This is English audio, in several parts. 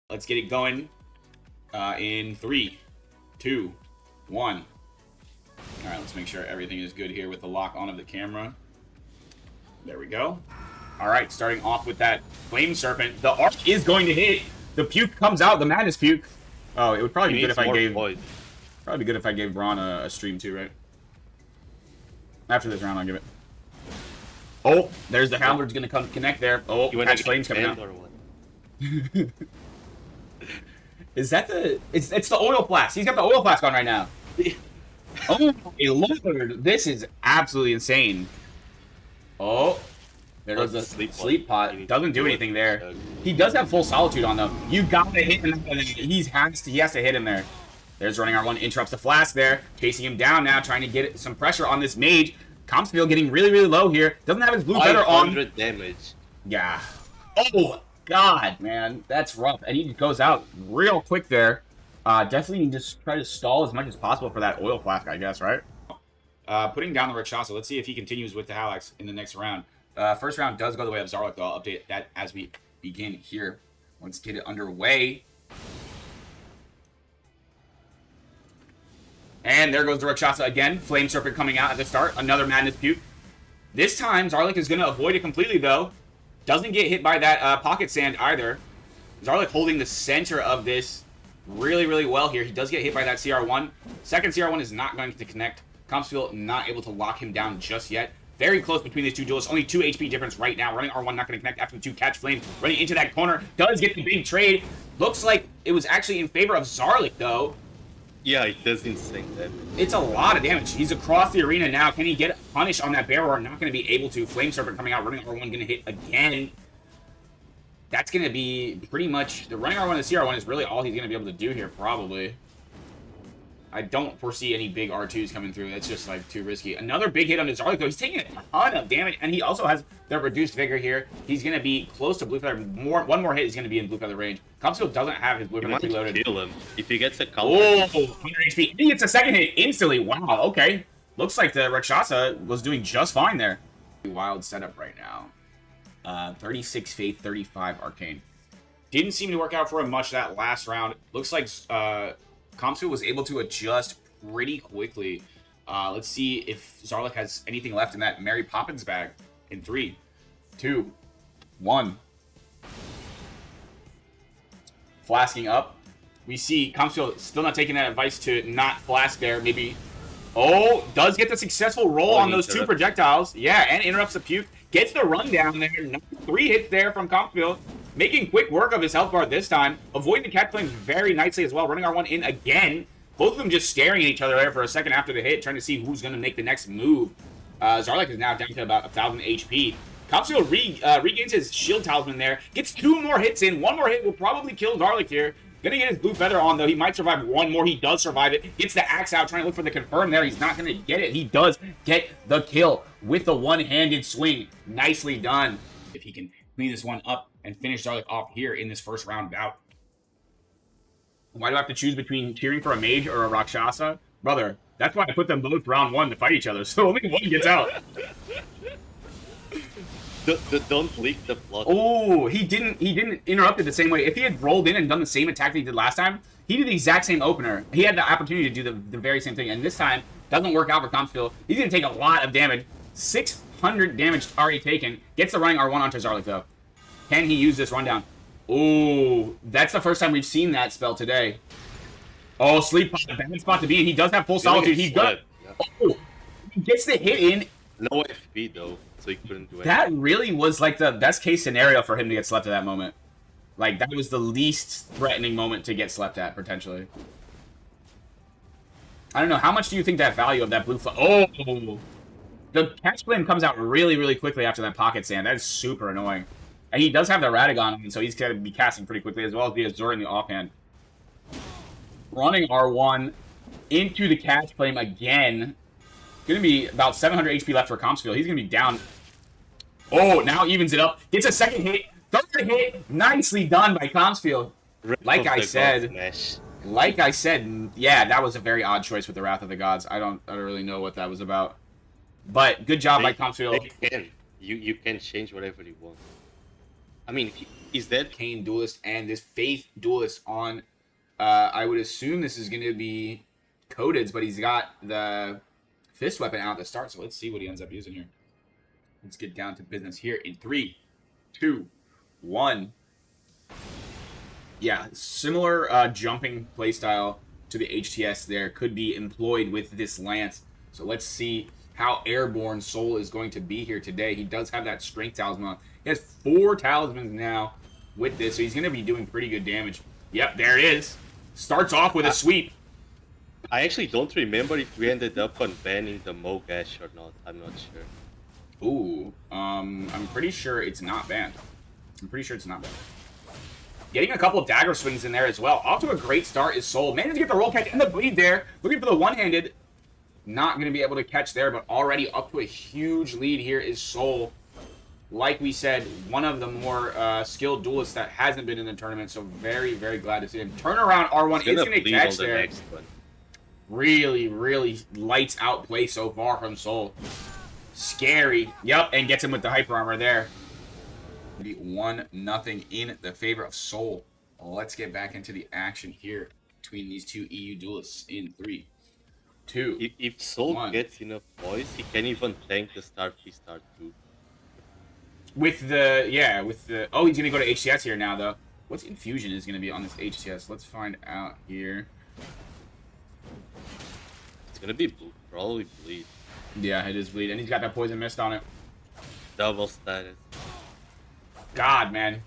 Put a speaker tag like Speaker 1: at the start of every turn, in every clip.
Speaker 1: Let's get it going in 3, 2, 1. All right, let's make sure everything is good here with the lock on of the camera. There we go. All right, starting off with that Flame Serpent. The arc is going to hit. The puke comes out, the Madness puke. Oh, it would probably be good if I gave... Probably good if I gave Braun a stream too, right? After this round, I'll give it. Oh, there's the Halberd's going to come connect there. Oh, Catch Flame's coming out. Is that the... It's the oil flask. He's got the oil flask on right now. Oh, my lord. This is absolutely insane. Oh, there goes the sleep pot. Doesn't do anything there. He does have full solitude on, though. You got to hit him. He has to hit him there. There's running R1, interrupts the flask there. Chasing him down now, trying to get some pressure on this mage. Compsfield getting really, really low here. Doesn't have his blue feather on.
Speaker 2: 500 damage.
Speaker 1: Yeah. Oh, God, man. That's rough. And he goes out real quick there. Definitely just try to stall as much as possible for that oil flask, I guess, right? Putting down the Rakshasa. Let's see if he continues with the Halax in the next round. First round does go the way of Zarlik, though. I'll update that as we begin here. Let's get it underway. And there goes the Rakshasa again. Flame Serpent coming out at the start. Another Madness Puke. This time, Zarlik is going to avoid it completely, though. Doesn't get hit by that Pocket Sand either. Zarlik holding the center of this really, really well here. He does get hit by that CR1. Second CR1 is not going to connect. Compsfield not able to lock him down just yet. Very close between these two duelists. Only 2 HP difference right now. Running R1 not going to connect after the 2 Catch Flames. Running into that corner. Does get the big trade. Looks like it was actually in favor of Zarlik, though.
Speaker 2: Yeah, it does insane damage.
Speaker 1: It's a lot of damage. He's across the arena now. Can he get punished on that bear roar? Not going to be able to. Flame Serpent coming out. Running R1 going to hit again. That's going to be pretty much... The running R1 and the CR1 is really all he's going to be able to do here, probably. I don't foresee any big R2s coming through. That's just, like, too risky. Another big hit on his Zarlik, though. He's taking a ton of damage, and he also has the reduced vigor here. He's going to be close to Blue Feather. One more hit, he's going to be in Blue Feather range. Compsfield doesn't have his Blue Feather preloaded.
Speaker 2: Kill him if he gets a counter.
Speaker 1: Oh, 100 HP. He gets a second hit instantly. Wow, okay. Looks like the Rakshasa was doing just fine there. Wild setup right now. 36 Faith, 35 Arcane. Didn't seem to work out for him much that last round. Looks like Compsfield was able to adjust pretty quickly. Let's see if Zarlik has anything left in that Mary Poppins bag. In 3, 2, 1. Flasking up. We see Compsfield still not taking that advice to not flask there. Maybe... Oh, does get the successful roll on those 2 projectiles. Yeah, and interrupts the puke. Gets the rundown there. 3 hits there from Compsfield. Making quick work of his health bar this time. Avoiding the Catch Flames very nicely as well. Running R1 in again. Both of them just staring at each other there for a second after the hit, trying to see who's going to make the next move. Zarlik is now down to about 1,000 HP. Compsfield regains his shield talisman there. Gets 2 more hits in. 1 more hit will probably kill Zarlik here. Gonna get his blue feather on, though. He might survive 1 more. He does survive it. Gets the axe out, trying to look for the confirm there. He's not gonna get it. He does get the kill with the one-handed swing. Nicely done. If he can clean this one up and finish Zarlik off here in this first round bout. Why do I have to choose between cheering for a mage or a Rakshasa? Brother, that's why I put them both round 1 to fight each other, so only one gets out.
Speaker 2: Don't leak the plot.
Speaker 1: Oh, he didn't interrupt it the same way. If he had rolled in and done the same attack that he did last time, he did the exact same opener. He had the opportunity to do the very same thing, and this time, doesn't work out for Compsfield. He's going to take a lot of damage. 600 damage already taken. Gets the running R1 onto Zarlik, though. Can he use this rundown? Oh, that's the first time we've seen that spell today. Oh, sleep pot, bad spot to be in. He does have full solitude. He's good. Oh, he gets the hit in.
Speaker 2: No FP, though. So he couldn't do anything.
Speaker 1: That really was like the best case scenario for him to get slept at that moment. Like, that was the least threatening moment to get slept at, potentially. I don't know. How much do you think that value of that blue Oh! The Catch Flame comes out really, really quickly after that Pocket Sand. That is super annoying. And he does have the Radagon on, so he's going to be casting pretty quickly, as well as the Azure in the offhand. Running R1 into the Catch Flame again. Going to be about 700 HP left for Compsfield. He's going to be down. Oh, now evens it up. Gets a second hit. Third hit. Nicely done by Compsfield. Like I said, yeah, that was a very odd choice with the Wrath of the Gods. I don't really know what that was about. But good job by Compsfield.
Speaker 2: You can change whatever you want. I mean, Is that
Speaker 1: Kane Duelist and this Faith Duelist on, I would assume this is going to be Coded's, but he's got the fist weapon out at the start, so let's see what he ends up using here. Let's get down to business here in 3, 2, 1. Yeah, similar jumping playstyle to the HTS there could be employed with this lance. So let's see how airborne Soul is going to be here today. He does have that strength talisman. He has 4 talismans now with this, so he's going to be doing pretty good damage. Yep, there it is. Starts off with a sweep.
Speaker 2: I actually don't remember if we ended up on banning the Mogash or not. I'm not sure.
Speaker 1: Ooh, I'm pretty sure it's not banned. Getting a couple of dagger swings in there as well. Off to a great start is Soul. Managed to get the roll catch and the bleed there. Looking for the one-handed. Not going to be able to catch there, but already up to a huge lead here is Soul. Like we said, one of the more skilled duelists that hasn't been in the tournament, so very, very glad to see him. Turnaround R1 is going to catch there. Really, really lights out play so far from Soul. Scary. Yep, and gets him with the hyper armor there. 1-0 in the favor of Soul. Let's get back into the action here between these two EU duelists in 3, 2.
Speaker 2: If Soul
Speaker 1: 1.
Speaker 2: gets enough points, he can even tank the start 2.
Speaker 1: With the oh, he's gonna go to HTS here now though. What's infusion is gonna be on this HTS? Let's find out here.
Speaker 2: It's gonna be probably bleed.
Speaker 1: Yeah, it is bleed, and he's got that poison mist on it.
Speaker 2: Double status.
Speaker 1: God, man.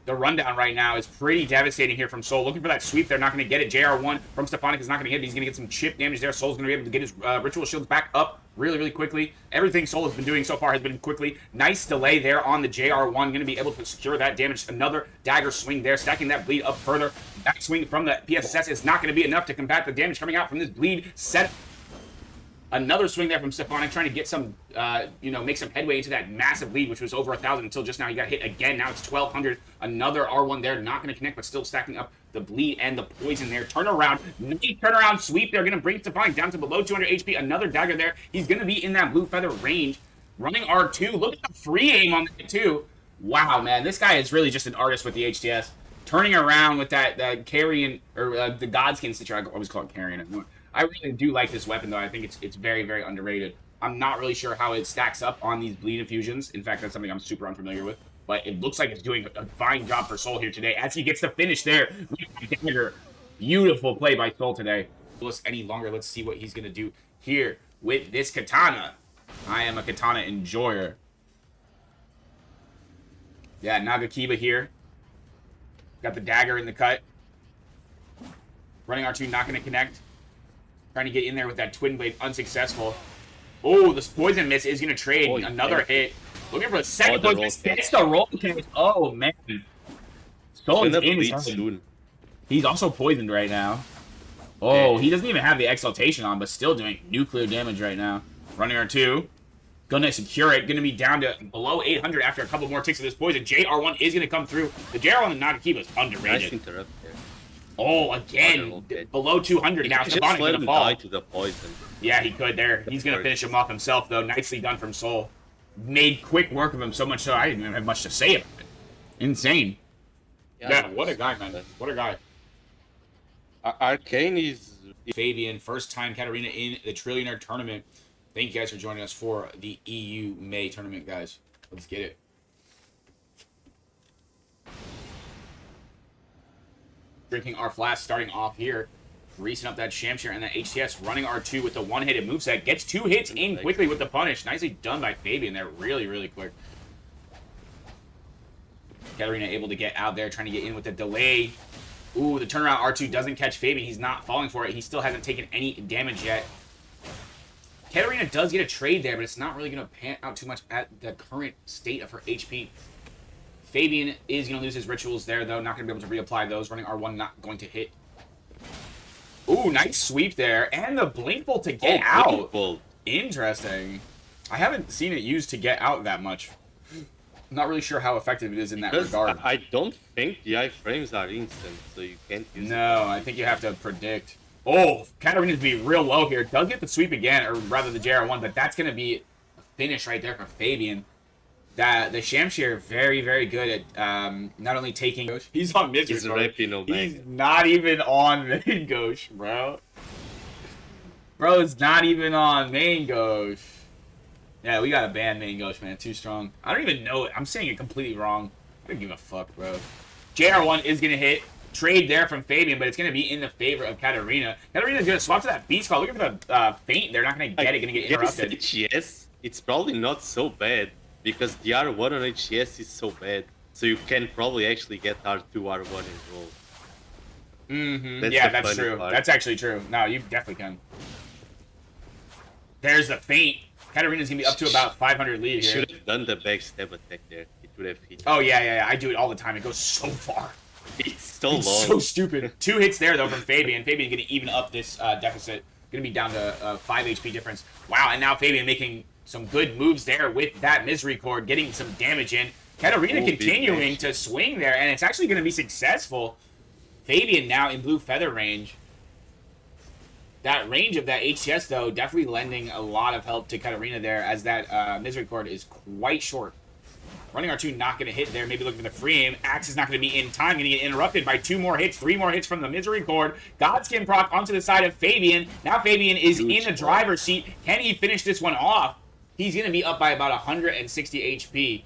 Speaker 1: The rundown right now is pretty devastating here from Soul. Looking for that sweep. They're not going to get it. JR1 from Stefanik is not going to hit it. He's going to get some chip damage there. Soul's going to be able to get his ritual shields back up really, really quickly. Everything Soul has been doing so far has been quickly. Nice delay there on the JR1. Going to be able to secure that damage. Another dagger swing there, stacking that bleed up further. That swing from the PSS is not going to be enough to combat the damage coming out from this bleed set. Another swing there from Stefanik, trying to get some, make some headway into that massive lead, which was over 1,000 until just now. He got hit again. Now it's 1,200. Another R1 there, not going to connect, but still stacking up the bleed and the poison there. Turnaround, nice turnaround sweep. They're going to bring Stefanik down to below 200 HP. Another dagger there. He's going to be in that blue feather range. Running R2. Look at the free aim on that too. Wow, man, this guy is really just an artist with the HTS. Turning around with that Carrion, or the Godskin Stitcher. I always call it Carrion. I really do like this weapon, though. I think it's very, very underrated. I'm not really sure how it stacks up on these bleed infusions. In fact, that's something I'm super unfamiliar with. But it looks like it's doing a fine job for Soul here today as he gets the finish there. Beautiful play by Soul today. Any longer, let's see what he's going to do here with this katana. I am a katana enjoyer. Yeah, Nagakiba here. Got the dagger in the cut. Running R2, not going to connect. Trying to get in there with that twin blade, unsuccessful. Oh, this poison miss is going to trade. Another hit. Looking for a second poison miss. Gets the roll catch. Oh, man. Soul's in soon. He's also poisoned right now. Oh, he doesn't even have the exaltation on, but still doing nuclear damage right now. Running R2. Gonna secure it. Gonna be down to below 800 after a couple more ticks of this poison. JR1 is gonna come through. The JR1 and Nagakiba is underrated.
Speaker 2: Nice interrupt there.
Speaker 1: Oh, again, below 200 now. Stefanik's going to fall.
Speaker 2: To the poison.
Speaker 1: Yeah, he could there. He's going to finish him off himself, though. Nicely done from Soul. Made quick work of him, so much so I didn't even have much to say about it. Insane. Yeah, what a guy, man. What a guy.
Speaker 2: Arcane is...
Speaker 1: Fabian, first time Katarina in the Trillionaire Tournament. Thank you guys for joining us for the EU May Tournament, guys. Let's get it. Drinking our flask, starting off here. Greasing up that Shamshir and that HTS. Running R2 with the one-handed moveset. Gets 2 hits in quickly with the punish. Nicely done by Fabian there. Really, really quick. Katarina able to get out there, trying to get in with the delay. Ooh, the turnaround R2 doesn't catch Fabian. He's not falling for it. He still hasn't taken any damage yet. Katarina does get a trade there, but it's not really going to pan out too much at the current state of her HP. Fabian is going to lose his rituals there, though. Not going to be able to reapply those. Running R1 not going to hit. Ooh, nice sweep there. And the blink bolt to get out.
Speaker 2: Bolt.
Speaker 1: Interesting. I haven't seen it used to get out that much. I'm not really sure how effective it is in that regard.
Speaker 2: I don't think the iframes are instant, so you can't use it.
Speaker 1: No, I think you have to predict. Oh, Katarina's be real low here. Does get the sweep again, or rather the JR1, but that's going to be a finish right there for Fabian. that the Shamshir very, very good at not only taking Ghosh, he's on Misery.
Speaker 2: He's repping Omega.
Speaker 1: He's not even on main Ghosh, bro. Bro is not even on main Ghosh. Yeah, we gotta ban main Ghosh, man. Too strong. I don't even know it. I'm saying it completely wrong. I don't give a fuck, bro. JR1 is gonna hit. Trade there from Fabian, but it's going to be in the favor of Katarina. Katarina's going to swap to that Beast Call. Looking for the feint. They're not going to get it. Going to get interrupted.
Speaker 2: HES, it's probably not so bad because the R1 on HES is so bad. So you can probably actually get R2, R1 in roll.
Speaker 1: Yeah, that's true.
Speaker 2: Part.
Speaker 1: That's actually true. No, you definitely can. There's the feint. Katarina's going to be up to about 500 lead here.
Speaker 2: Should have done the backstab attack there. It would have hit.
Speaker 1: Oh, yeah. I do it all the time. It goes so far.
Speaker 2: It's so long.
Speaker 1: So stupid. 2 hits there, though, from Fabian. Fabian going to even up this deficit. Going to be down to 5 HP difference. Wow, and now Fabian making some good moves there with that Misery Cord, getting some damage in. Katarina continuing to swing there, and it's actually going to be successful. Fabian now in blue feather range. That range of that HCS, though, definitely lending a lot of help to Katarina there, as that Misery Cord is quite short. Running R2 not going to hit there. Maybe looking for the free aim. Axe is not going to be in time. Going to get interrupted by 2 more hits. 3 more hits from the Misery Cord. Godskin proc onto the side of Fabian. Now Fabian is in the driver's seat. Can he finish this one off? He's going to be up by about 160 HP.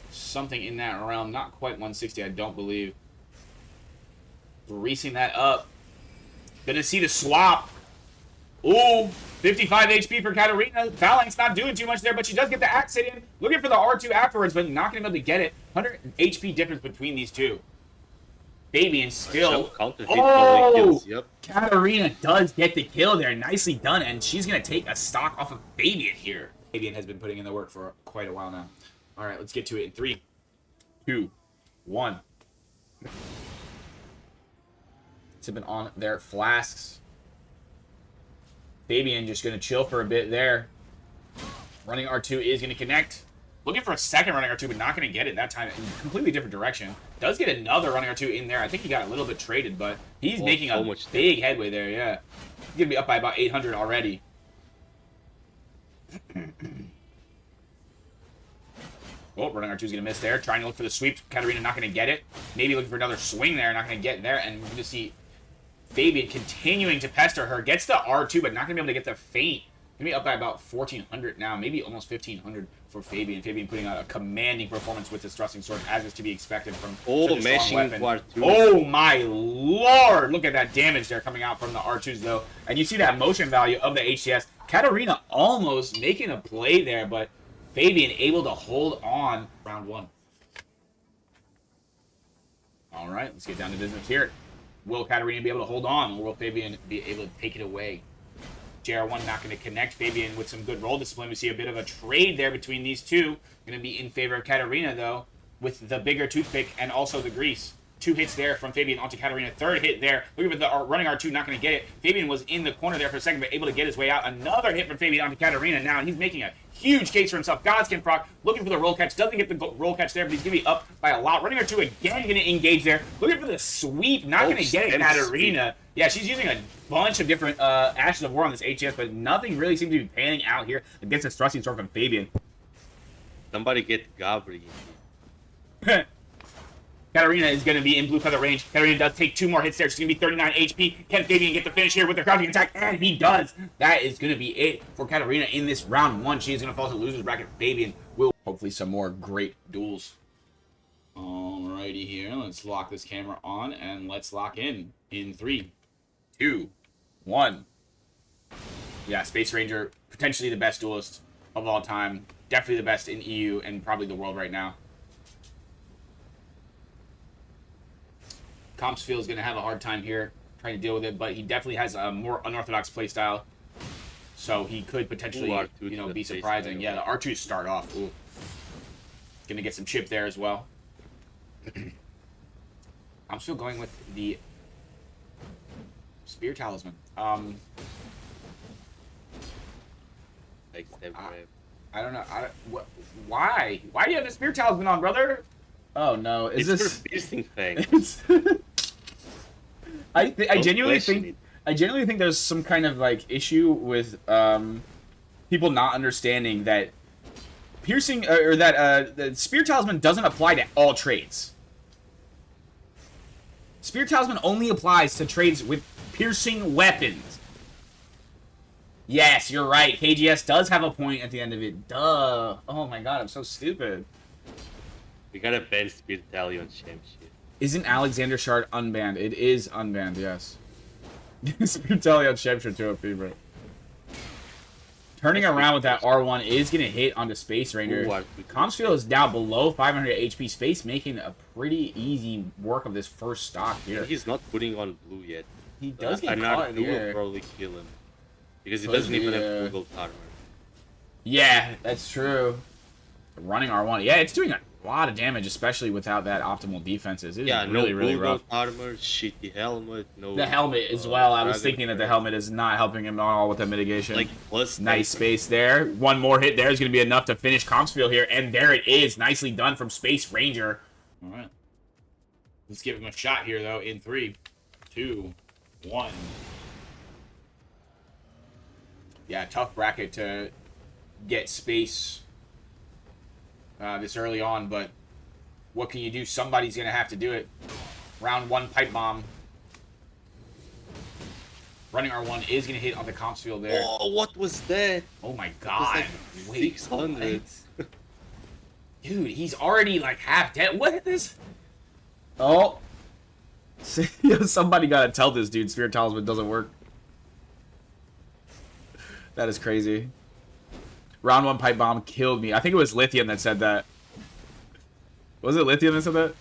Speaker 1: Something in that realm. Not quite 160, I don't believe. Greasing that up. Going to see the swap. Ooh, 55 HP for Katarina. Phalanx not doing too much there, but she does get the axe hit in. Looking for the R2 afterwards, but not going to be able to get it. 100 HP difference between these two. Fabian still. Oh! Yep. Katarina does get the kill there. Nicely done, and she's going to take a stock off of Fabian here. Fabian has been putting in the work for quite a while now. All right, let's get to it in 3, 2, 1. Sipping on their flasks. Fabian just going to chill for a bit there. Running R2 is going to connect. Looking for a second running R2, but not going to get it that time. In a completely different direction. Does get another running R2 in there. I think he got a little bit traded, but he's making a big headway there, yeah. He's going to be up by about 800 already. Oh, running R2 is going to miss there. Trying to look for the sweep. Katarina not going to get it. Maybe looking for another swing there. Not going to get there. And we're going to see Fabian continuing to pester her. Gets the R2, but not going to be able to get the feint. Going to be up by about 1,400 now. Maybe almost 1,500 for Fabian. Fabian putting out a commanding performance with this thrusting sword, as is to be expected from such a strong weapon. R2. Oh, my lord. Look at that damage there coming out from the R2s, though. And you see that motion value of the HCS. Katarina almost making a play there, but Fabian able to hold on round 1. All right, let's get down to business here. Will Katarina be able to hold on, or will Fabian be able to take it away? JR1 not going to connect. Fabian with some good roll discipline. We see a bit of a trade there between these two. Going to be in favor of Katarina, though, with the bigger toothpick and also the grease. 2 hits there from Fabian onto Katarina. 3rd hit there. Looking for the running R2, not going to get it. Fabian was in the corner there for a second, but able to get his way out. Another hit from Fabian onto Katarina now, and he's making a huge case for himself. Godskin proc, looking for the roll catch. Doesn't get the roll catch there, but he's going to be up by a lot. Running R2 again, going to engage there. Looking for the sweep, not going to get it, Katarina. Yeah, she's using a bunch of different Ashes of War on this HS, but nothing really seems to be panning out here against this thrusting sword from Fabian.
Speaker 2: Somebody get Gabri.
Speaker 1: Katarina is going to be in blue feather range. Katarina does take 2 more hits there. She's going to be 39 HP. Can Fabian get the finish here with the crouching attack? And he does. That is going to be it for Katarina in this round 1. She is going to fall to loser's bracket. Fabian will hopefully some more great duels. Alrighty here. Let's lock this camera on and let's lock in 3, 2, 1. Yeah, Space Ranger, potentially the best duelist of all time. Definitely the best in EU and probably the world right now. Compsfield is going to have a hard time here trying to deal with it, but he definitely has a more unorthodox playstyle, so he could potentially, be surprising. Yeah, the R2s start off. Ooh. Going to get some chip there as well. I'm still going with the Spear Talisman. I don't know. Why? Why do you have the Spear Talisman on, brother? Oh no!
Speaker 2: It's this piercing thing?
Speaker 1: I genuinely think there's some kind of like issue with people not understanding that piercing or that the Spear Talisman doesn't apply to all trades. Spear Talisman only applies to trades with piercing weapons. Yes, you're right. KGS does have a point at the end of it. Duh. Oh my god, I'm so stupid.
Speaker 2: We gotta ban Spear Talion Sham shit.
Speaker 1: Isn't Alexander Shard unbanned? It is unbanned, yes. Spear Talion Shemshire 2 OP, bro. Turning around with that R1 is going to hit onto Space Ranger. Comsfield is now below 500 HP. Space making a pretty easy work of this first stock here.
Speaker 2: He's not putting on blue yet.
Speaker 1: He does get caught in the air.
Speaker 2: Will probably kill him. Because he doesn't even have full gold armor.
Speaker 1: Yeah, that's true. Running R1. Yeah, it's doing a lot of damage, especially without that optimal defenses. It is really, really rough.
Speaker 2: Armor, shitty helmet, no.
Speaker 1: The helmet as well. I was thinking that the helmet is not helping him at all with the mitigation.
Speaker 2: Like plus
Speaker 1: nice space there. One more hit there is going to be enough to finish Comsfield here, and there it is. Nicely done from Space Ranger. All right. Let's give him a shot here, though, in 3, 2, 1. Yeah, tough bracket to get Space this early on, but what can you do? Somebody's going to have to do it. Round 1 pipe bomb. Running R1 is going to hit on the Comsfield there.
Speaker 2: Oh, what was that?
Speaker 1: Oh my god.
Speaker 2: Like
Speaker 1: wait,
Speaker 2: 600.
Speaker 1: Dude, he's already like half dead. What is this? Oh. Somebody got to tell this dude Spirit Talisman doesn't work. That is crazy. Round 1 pipe bomb killed me. I think it was Lithium that said that. Was it Lithium that said that?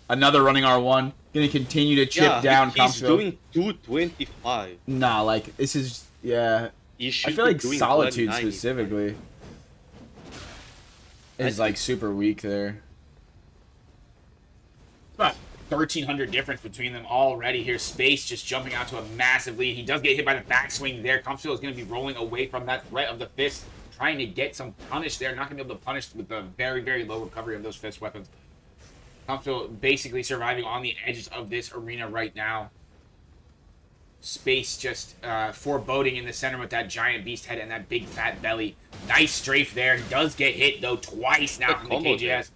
Speaker 1: Another running R1. Gonna continue to chip down Comsfield.
Speaker 2: He's doing 225.
Speaker 1: Nah, like, this is... Yeah. I feel like Solitude specifically is, like, super weak there. About 1,300 difference between them already here. Space just jumping out to a massive lead. He does get hit by the backswing there. Comsfield is going to be rolling away from that threat of the fist, trying to get some punish there. Not going to be able to punish with the very, very low recovery of those fist weapons. Comsfield basically surviving on the edges of this arena right now. Space just foreboding in the center with that giant beast head and that big fat belly. Nice strafe there. He does get hit, though, twice now from the KGS.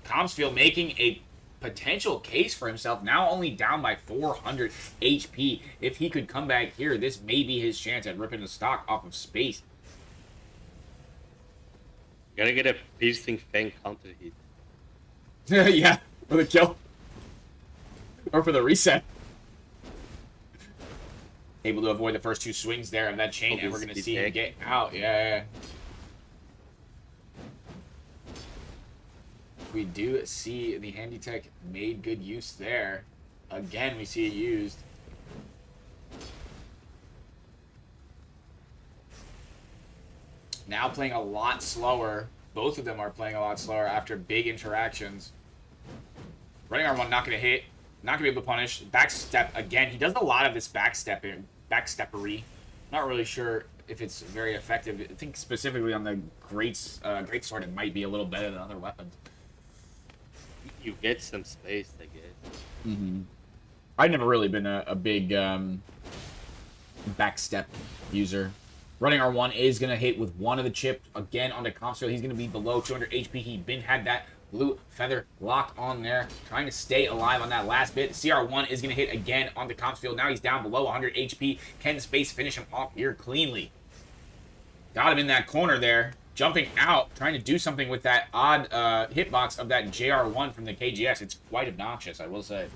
Speaker 1: Comsfield making a potential case for himself, now only down by 400 HP. If he could come back here, this may be his chance at ripping the stock off of Space.
Speaker 2: Gotta get a piercing fang counter hit.
Speaker 1: Yeah, for the kill. Or for the reset. Able to avoid the first 2 swings there of that chain, and we're going to see him get out. Yeah. We do see the Handy Tech made good use there. Again, we see it used. Now playing a lot slower. Both of them are playing a lot slower after big interactions. Running R1 not going to hit. Not going to be able to punish. Backstep again. He does a lot of this backsteppery. Not really sure if it's very effective. I think specifically on the Greatsword it might be a little better than other weapons.
Speaker 2: You get some space, I guess.
Speaker 1: Mm-hmm. I've never really been a big backstep user. Running R1 is going to hit with one of the chips. Again, on the Comsfield, he's going to be below 200 HP. He's had that blue feather locked on there, trying to stay alive on that last bit. CR1 is going to hit again on the Comsfield. Now he's down below 100 HP. Can Space finish him off here cleanly? Got him in that corner there. Jumping out, trying to do something with that odd hitbox of that JR1 from the KGS. It's quite obnoxious, I will say.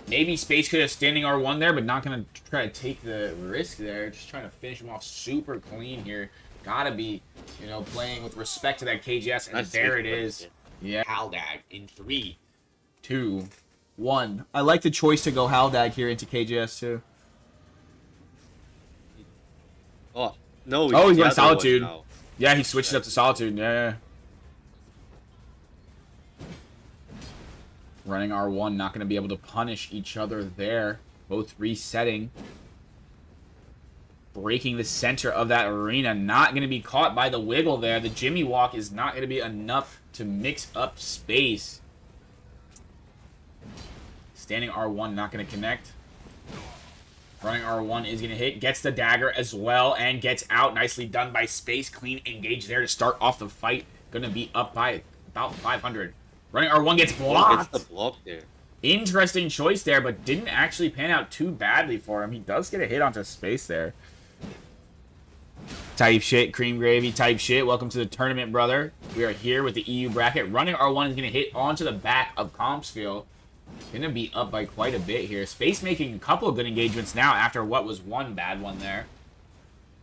Speaker 1: Maybe Space could have standing R1 there, but not going to try to take the risk there. Just trying to finish him off super clean here. Gotta be, playing with respect to that KGS. And there it is. Yeah. Haldag in 3, 2, 1. I like the choice to go Haldag here into KGS too.
Speaker 2: Oh, no.
Speaker 1: He's going Solitude. Yeah, he switches up to Solitude. Yeah. Running R1, not going to be able to punish each other there. Both resetting. Breaking the center of that arena. Not going to be caught by the wiggle there. The Jimmy Walk is not going to be enough to mix up Space. Standing R1 not going to connect. Running R1 is going to hit. Gets the dagger as well and gets out. Nicely done by Space. Clean engage there to start off the fight. Going to be up by about 500. Running R1 gets blocked.
Speaker 2: Gets the block there.
Speaker 1: Interesting choice there, but didn't actually pan out too badly for him. He does get a hit onto Space there. Type shit, cream gravy type shit. Welcome to the tournament, brother. We are here with the EU bracket. Running R1 is going to hit onto the back of Compsfield. Gonna be up by quite a bit here. Space making a couple of good engagements now after what was one bad one there.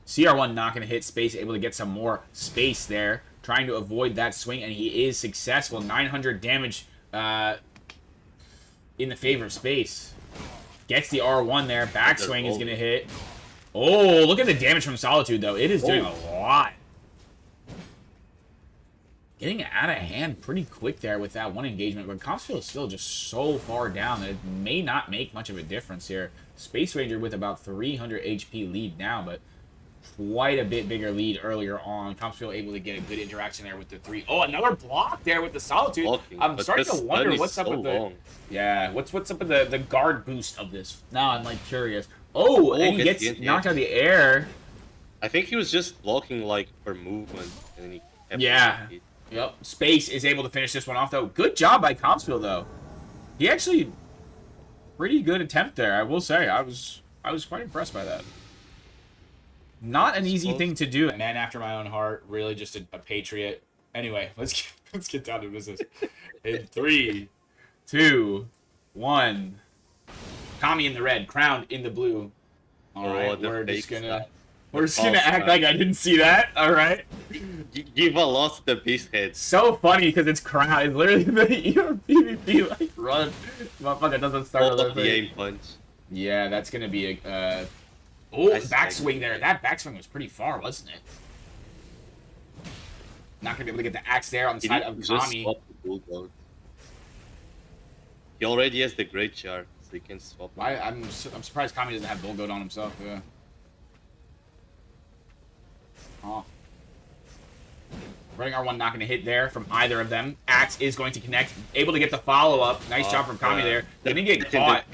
Speaker 1: CR1 not gonna hit. Space able to get some more space there. Trying to avoid that swing, and he is successful. 900 damage in the favor of Space. Gets the R1 there. Backswing is gonna hit. Oh, look at the damage from Solitude, though. It is doing a lot. Getting out of hand pretty quick there with that one engagement, but Compsfield is still just so far down that it may not make much of a difference here. Space Ranger with about 300 HP lead now, but quite a bit bigger lead earlier on. Compsfield able to get a good interaction there with the 3. Oh, another block there with the Solitude.
Speaker 2: Blocking,
Speaker 1: I'm starting to wonder what's up with the...
Speaker 2: long.
Speaker 1: Yeah, what's up with the guard boost of this? Now I'm like curious. Oh, and he gets knocked out of the air.
Speaker 2: I think he was just blocking like for movement, and then he kept
Speaker 1: Yeah. Yep. Space is able to finish this one off, though. Good job by Compsfield, though. He actually... Pretty good attempt there, I will say. I was quite impressed by that. Not an easy thing to do. A man after my own heart. Really just a patriot. Anyway, let's get down to business. In 3, 2, 1. Kami in the red. Crowned in the blue. Alright, we're just gonna act like I didn't see that. Alright.
Speaker 2: Give a loss to the beast head.
Speaker 1: So funny because it's Crown. It's literally the PvP like run. Motherfucker doesn't start on
Speaker 2: the aim punch.
Speaker 1: Yeah, that's gonna be a
Speaker 2: Nice
Speaker 1: backswing there. That backswing was pretty far, wasn't it? Not gonna be able to get the axe there on the side of Kami.
Speaker 2: He already has the great shard, so he can swap.
Speaker 1: I'm surprised Kami doesn't have Bull Goat on himself. Yeah. Oh. Running R1 not going to hit there from either of them. Axe is going to connect. Able to get the follow-up. Nice job from Kami there. Didn't get caught.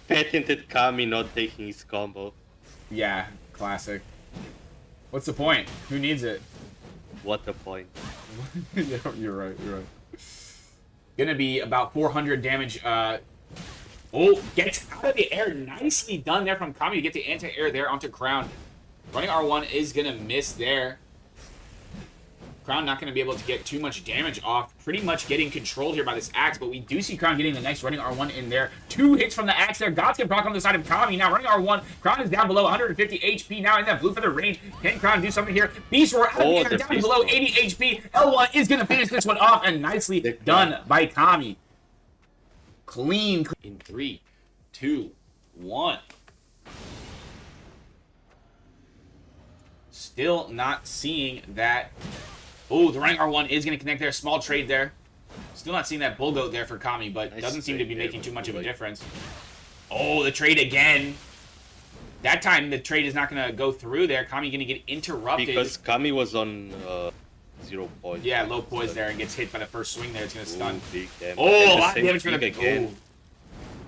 Speaker 2: Patented Kami not taking his combo.
Speaker 1: Yeah, classic. What's the point? Who needs it?
Speaker 2: What the point?
Speaker 1: Yeah, you're right. Gonna be about 400 damage. Oh, gets out of the air. Nicely done there from Kami to get the anti-air there onto Crown. Running R1 is gonna miss there. Crown not going to be able to get too much damage off. Pretty much getting controlled here by this axe, but we do see Crown getting the next running R1 in there. 2 hits from the axe there. Gods can proc on the side of Kami. Now running R1. Crown is down below 150 HP now in that blue feather range. Can Crown do something here? Beast Roar out of the air, down below 80 HP. L1 is going to finish this one off, and nicely done by Kami. Clean. In 3, 2, 1. Still not seeing that. Oh, the running R1 is going to connect there. Small trade there. Still not seeing that Bull Goat there for Kami, but doesn't seem to be making too much of a difference. Oh, the trade again. That time, the trade is not going to go through there. Kami going to get interrupted.
Speaker 2: Because Kami was on 0 poise.
Speaker 1: Yeah, low poise there and gets hit by the first swing there. It's going to stun.
Speaker 2: Oh,
Speaker 1: a lot of damage for the... Oh.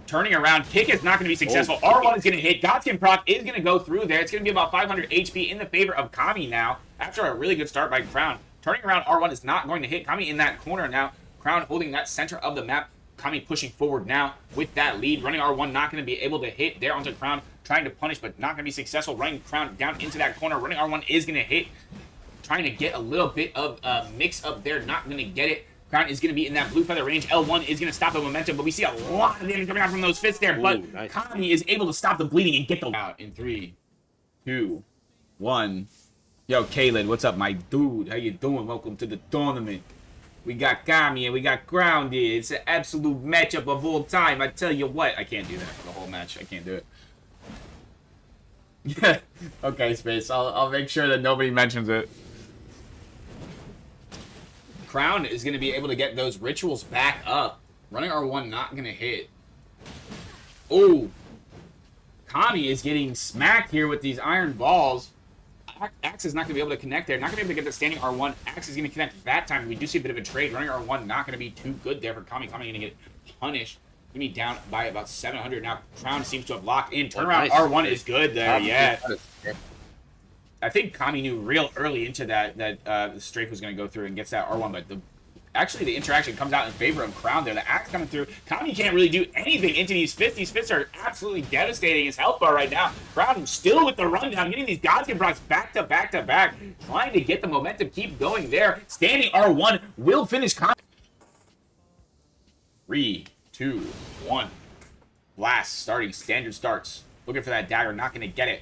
Speaker 1: Turning around. Kick is not going to be successful. R1 is going to hit. Godskin proc is going to go through there. It's going to be about 500 HP in the favor of Kami now after a really good start by Crown. Turning around, R1 is not going to hit. Kami in that corner now. Crown holding that center of the map. Kami pushing forward now with that lead. Running R1 not going to be able to hit there onto Crown. Trying to punish, but not going to be successful. Running Crown down into that corner. Running R1 is going to hit. Trying to get a little bit of mix up there. Not going to get it. Crown is going to be in that blue feather range. L1 is going to stop the momentum, but we see a lot of damage coming out from those fists there. But nice. Kami is able to stop the bleeding and get the out in 3, 2, 1. Yo, Kaled, what's up, my dude? How you doing? Welcome to the tournament. We got Kami and we got Grounded. It's an absolute matchup of all time. I tell you what. I can't do that for the whole match. I can't do it. Yeah. Okay, Space. I'll make sure that nobody mentions it. Crown is going to be able to get those rituals back up. Running R1 not going to hit. Oh. Kami is getting smacked here with these iron balls. Axe is not going to be able to connect there. Not going to be able to get the standing R1. Axe is going to connect that time. We do see a bit of a trade. Running R1 not going to be too good there for Kami. Kami going to get punished. Gonna be down by about 700 now. Crown seems to have locked in. Turnaround
Speaker 2: nice.
Speaker 1: R1 is good there. Yeah.
Speaker 2: Yeah.
Speaker 1: I think Kami knew real early into that the strafe was going to go through and gets that R1, but actually the interaction comes out in favor of Crown there. The axe coming through. Kami can't really do anything into these fists. These fists are absolutely devastating his health bar right now. Crown still with the rundown, getting these Godskin procs back to back to back, trying to get the momentum, keep going there. Standing R1 will finish Kami. 3, 2, 1. Blast starting. Standard starts. Looking for that dagger. Not going to get it.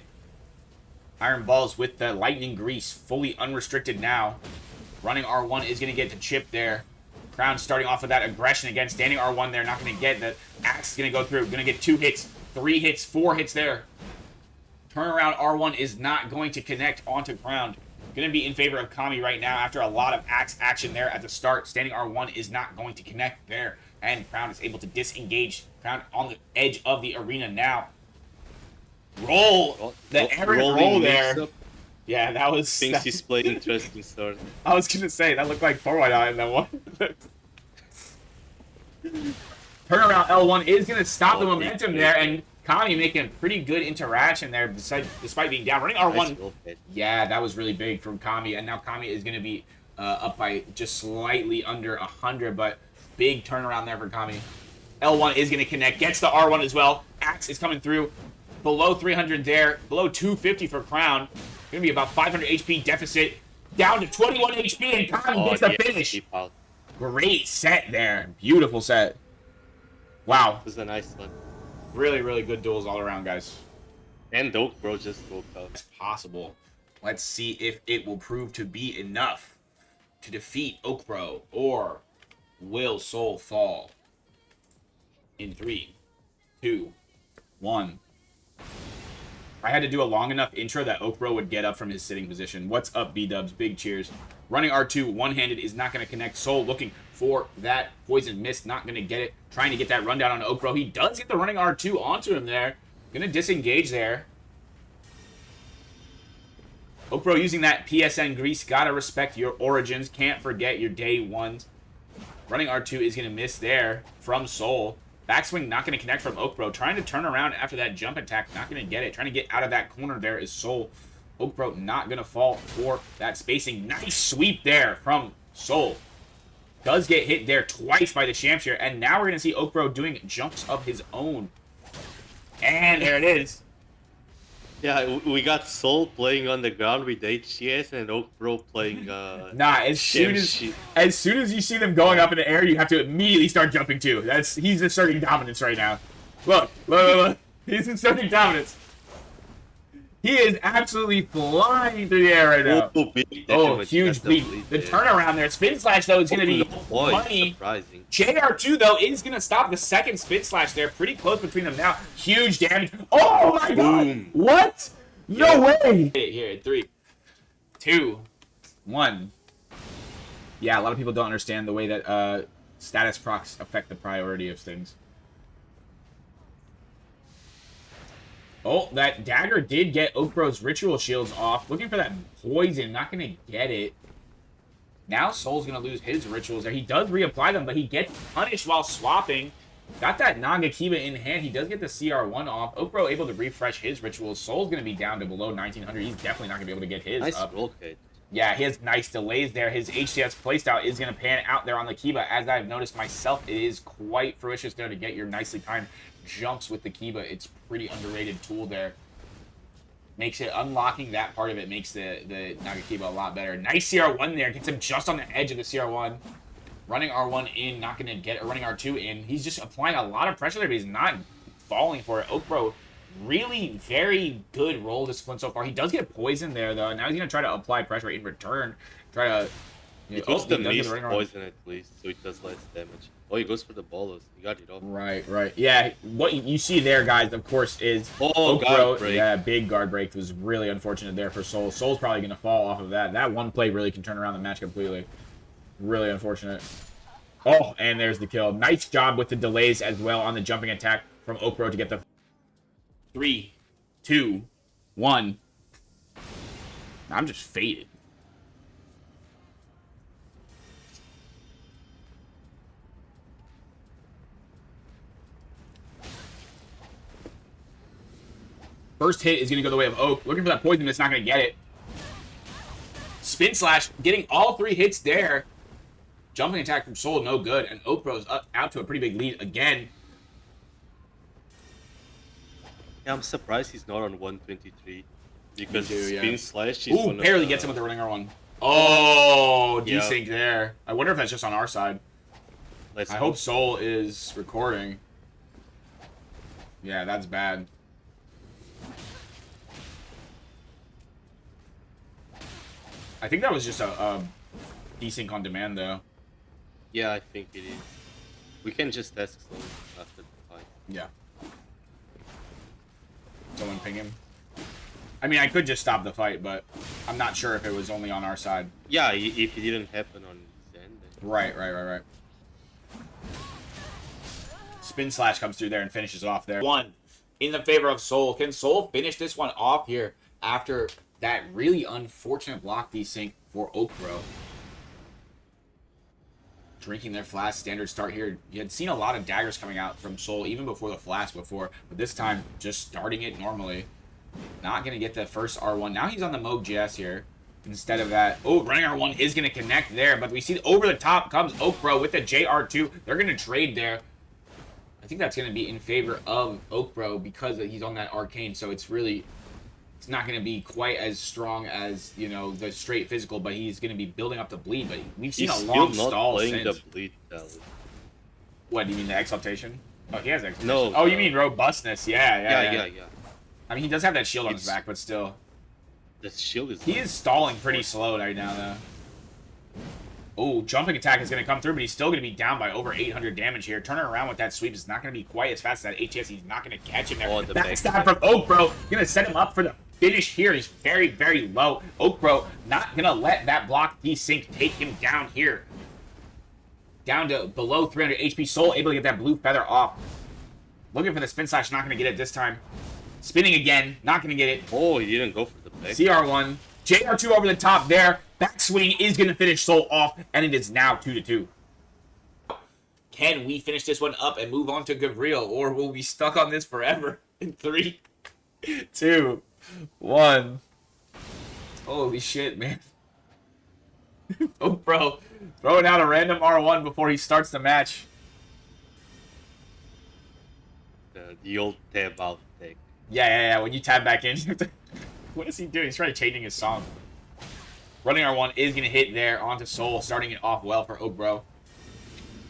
Speaker 1: Iron Balls with the Lightning Grease. Fully unrestricted now. Running R1 is going to get the chip there. Crown starting off with that aggression again. Standing R1 there. Not going to get the axe. Is going to go through. Going to get 2 hits. 3 hits. 4 hits there. Turnaround R1 is not going to connect onto Crown. Going to be in favor of Kami right now after a lot of axe action there at the start. Standing R1 is not going to connect there. And Crown is able to disengage. Crown on the edge of the arena now. Roll! The errant roll there. Yeah, that was...
Speaker 2: Thinks he's played interesting start.
Speaker 1: I was going to say, that looked like 4-1 in that one. Turnaround L1 is going to stop the momentum there, and Kami making a pretty good interaction there despite being down. Running R1... Yeah, that was really big from Kami, and now Kami is going to be up by just slightly under 100, but big turnaround there for Kami. L1 is going to connect, gets the R1 as well. Axe is coming through. Below 300 there, below 250 for Crown. Gonna be about 500 HP deficit, down to 21 HP, and Kami gets the finish. Great set there, beautiful set. Wow,
Speaker 2: This is a nice one.
Speaker 1: really, really good duels all around, guys.
Speaker 2: And Oak Bro just woke up.
Speaker 1: It's possible. Let's see if it will prove to be enough to defeat Oak Bro, or will Soul fall? In 3, 2, 1. I had to do a long enough intro that Oak Bro would get up from his sitting position. What's up, B-dubs? Big cheers. Running R2, one-handed, is not going to connect. Soul looking for that poison mist, not going to get it. Trying to get that rundown on Oak Bro. He does get the running R2 onto him there. Going to disengage there. Oak Bro using that PSN grease. Gotta respect your origins. Can't forget your day ones. Running R2 is going to miss there from Soul. Backswing not going to connect from Oak Bro. Trying to turn around after that jump attack. Not going to get it. Trying to get out of that corner there is Soul. Oak Bro not going to fall for that spacing. Nice sweep there from Soul. Does get hit there twice by the Shamshire. And now we're going to see Oak Bro doing jumps of his own. And there it is.
Speaker 2: Yeah, we got Soul playing on the ground with HCS and Oak Bro playing
Speaker 1: Nah, as soon as you see them going up in the air, you have to immediately start jumping too. He's asserting dominance right now. Look. He's asserting dominance. He is absolutely flying through the air right now. Oh, huge leap. The turnaround there. Spin Slash, though, is going to be money.
Speaker 2: Surprising.
Speaker 1: JR2, though, is going to stop the second Spin Slash there. Pretty close between them now. Huge damage. Oh, my God. What? No way. Here, 3, 2, 1. Yeah, a lot of people don't understand the way that status procs affect the priority of things. Oh, that dagger did get Oak Bro's ritual shields off. Looking for that poison. Not going to get it. Now Soul's going to lose his rituals there. He does reapply them, but he gets punished while swapping. Got that Naga Kiba in hand. He does get the CR1 off. Oak Bro able to refresh his rituals. Soul's going to be down to below 1900. He's definitely not going to be able to get his
Speaker 2: nice
Speaker 1: up.
Speaker 2: Roll kit.
Speaker 1: Yeah, he has nice delays there. His HCS playstyle is going to pan out there on the Kiba. As I've noticed myself, it is quite fruitious there to get your nicely timed jumps with the Kiba. It's pretty underrated tool there. Makes it, unlocking that part of it makes the Naga Kiba a lot better. Nice CR1 there. Gets him just on the edge of the CR1. Running R1 in, not going to get it. Running R2 in. He's just applying a lot of pressure there, but he's not falling for it. Oak Bro, really very good roll discipline so far. He does get poisoned there, though. Now he's going to try to apply pressure in return. Try to...
Speaker 2: It was the mist poison at least, so it does less damage. Oh, he goes for the bolos. He got it off.
Speaker 1: Right. Yeah, what you see there, guys, of course, is
Speaker 2: Oak Bro.
Speaker 1: Yeah, big guard break was really unfortunate there for Soul. Soul's probably going to fall off of that. That one play really can turn around the match completely. Really unfortunate. Oh, and there's the kill. Nice job with the delays as well on the jumping attack from Oak Bro to get the 3, 2, 1. I'm just faded. First hit is going to go the way of Oak. Looking for that poison, that's not going to get it. Spin slash, getting all 3 hits there. Jumping attack from Soul, no good. And Oak Bro's out to a pretty big lead again.
Speaker 2: Yeah, I'm surprised he's not on 123. Because
Speaker 1: too,
Speaker 2: spin slash is one
Speaker 1: barely
Speaker 2: of
Speaker 1: gets him with the running R1. Oh,
Speaker 2: Yep.
Speaker 1: desync there. I wonder if that's just on our side. I hope Soul is recording. Yeah, that's bad. I think that was just a desync on demand, though.
Speaker 2: Yeah, I think it is. We can just ask Soul after the fight.
Speaker 1: Yeah. Someone ping him. I mean, I could just stop the fight, but I'm not sure if it was only on our side.
Speaker 2: Yeah, if it didn't happen on his end. Then...
Speaker 1: Right. Spin slash comes through there and finishes off there. One in the favor of Soul. Can Soul finish this one off here after that really unfortunate block desync for Oak Bro? Drinking their flask, standard start here. You had seen a lot of daggers coming out from Soul even before the flask before, but this time just starting it normally. Not going to get the first R1. Now he's on the Moog GS here. Instead of that, oh, running R1 is going to connect there, but we see over the top comes Oak Bro with the JR2. They're going to trade there. I think that's going to be in favor of Oak Bro because he's on that Arcane, so it's not going to be quite as strong as, you know, the straight physical, but he's going to be building up the bleed, but we've seen a long stall since.
Speaker 2: The bleed,
Speaker 1: what, do you mean the exaltation? Oh, he has exaltation.
Speaker 2: No.
Speaker 1: Oh, you mean robustness. Yeah.
Speaker 2: Yeah.
Speaker 1: I mean, he does have that shield on his back, but still.
Speaker 2: The shield is...
Speaker 1: He is stalling pretty slow right now, though. Oh, jumping attack is going to come through, but he's still going to be down by over 800 damage here. Turning around with that sweep is not going to be quite as fast as that HTS. He's not going to catch him there.
Speaker 2: Oh, the
Speaker 1: backstab from Oak Bro. Going to set him up for the finish here. He's very, very low. Oak Bro not going to let that block desync take him down here. Down to below 300 HP. Soul able to get that blue feather off. Looking for the spin slash. Not going to get it this time. Spinning again. Not going to get it.
Speaker 2: Oh, he didn't go for the back.
Speaker 1: CR1. JR2 over the top there. Backswing is going to finish Soul off, and it is now 2-2. Can we finish this one up and move on to Gavril, or will we be stuck on this forever? In 3, 2, 1. Holy shit, man. Oh, bro. Throwing out a random R1 before he starts the match.
Speaker 2: The old tab out take.
Speaker 1: Yeah. When you tab back in, what is he doing? He's trying to changing his song. Running R1 is going to hit there onto Soul, starting it off well for Oak Bro.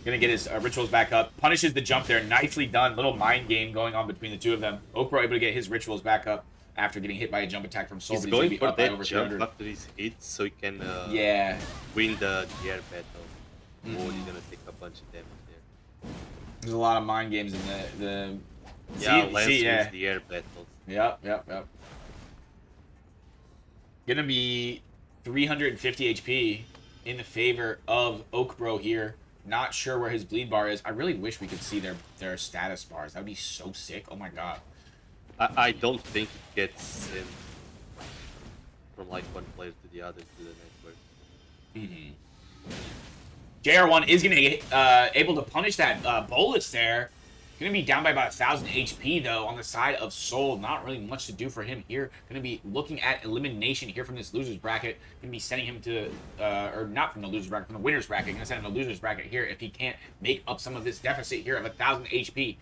Speaker 1: Going to get his rituals back up. Punishes the jump there. Nicely done. Little mind game going on between the two of them. Oak Bro able to get his rituals back up after getting hit by a jump attack from Soul.
Speaker 2: He's
Speaker 1: but
Speaker 2: going
Speaker 1: he's
Speaker 2: for
Speaker 1: up by
Speaker 2: that
Speaker 1: over
Speaker 2: jump
Speaker 1: 300.
Speaker 2: after his hit so he can win the air battle. Oh, he's going to take a bunch of damage there.
Speaker 1: There's a lot of mind games in the
Speaker 2: yeah, Lance wins the air battles.
Speaker 1: Yep. Gonna be 350 HP in the favor of Oak Bro here. Not sure where his bleed bar is. I really wish we could see their status bars. That would be so sick. Oh my god.
Speaker 2: I don't think it gets sent from like one player to the other to the network.
Speaker 1: JR1 is going to get able to punish that bolus there. Going to be down by about 1,000 HP, though, on the side of Soul. Not really much to do for him here. Going to be looking at elimination here from this loser's bracket. Going to be sending him to, or not from the loser's bracket, from the winner's bracket. Going to send him to the loser's bracket here if he can't make up some of this deficit here of 1,000 HP.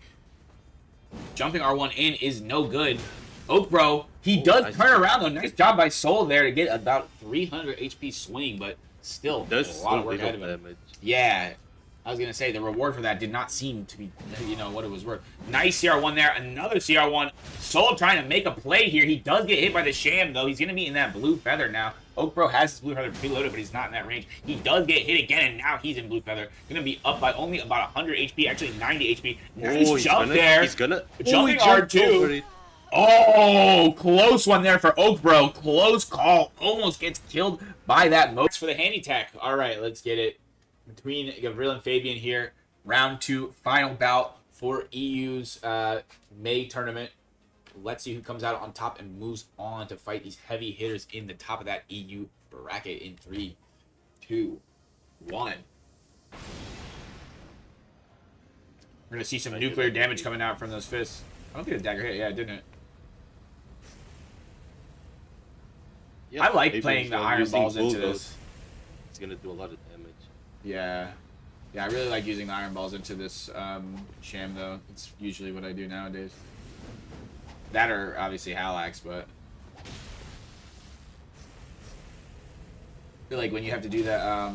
Speaker 1: Jumping R1 in is no good. Oak Bro, he does
Speaker 2: nice
Speaker 1: turn around, though. Nice job by Soul there to get about 300 HP swing, but still a lot of work ahead of him. Yeah. I was going to say, the reward for that did not seem to be, you know, what it was worth. Nice CR1 there. Another CR1. Soul trying to make a play here. He does get hit by the Sham, though. He's going to be in that blue feather now. Oak Bro has his blue feather preloaded, but he's not in that range. He does get hit again, and now he's in blue feather. Going to be up by only about 100 HP, actually 90 HP. Nice jump there.
Speaker 2: He's going to...
Speaker 1: Jumping R2. Oh, close one there for Oak Bro. Close call. Almost gets killed by that Mox for the handy tech. All right, let's get it. Between Gavril and Fabian here, round 2, final bout for EU's May tournament. Let's see who comes out on top and moves on to fight these heavy hitters in the top of that EU bracket in 3, 2, 1. We're going to see some nuclear damage coming out from those fists. I don't think the dagger hit. Yeah, it didn't.
Speaker 2: Yeah,
Speaker 1: I like
Speaker 2: maybe
Speaker 1: playing the
Speaker 2: so
Speaker 1: iron
Speaker 2: using
Speaker 1: balls into
Speaker 2: Bulldog,
Speaker 1: this.
Speaker 2: It's gonna do a lot of damage.
Speaker 1: Yeah. Yeah, I really like using the iron balls into this sham, though. It's usually what I do nowadays. That or, obviously, Halax, but... I feel like when you have to do that,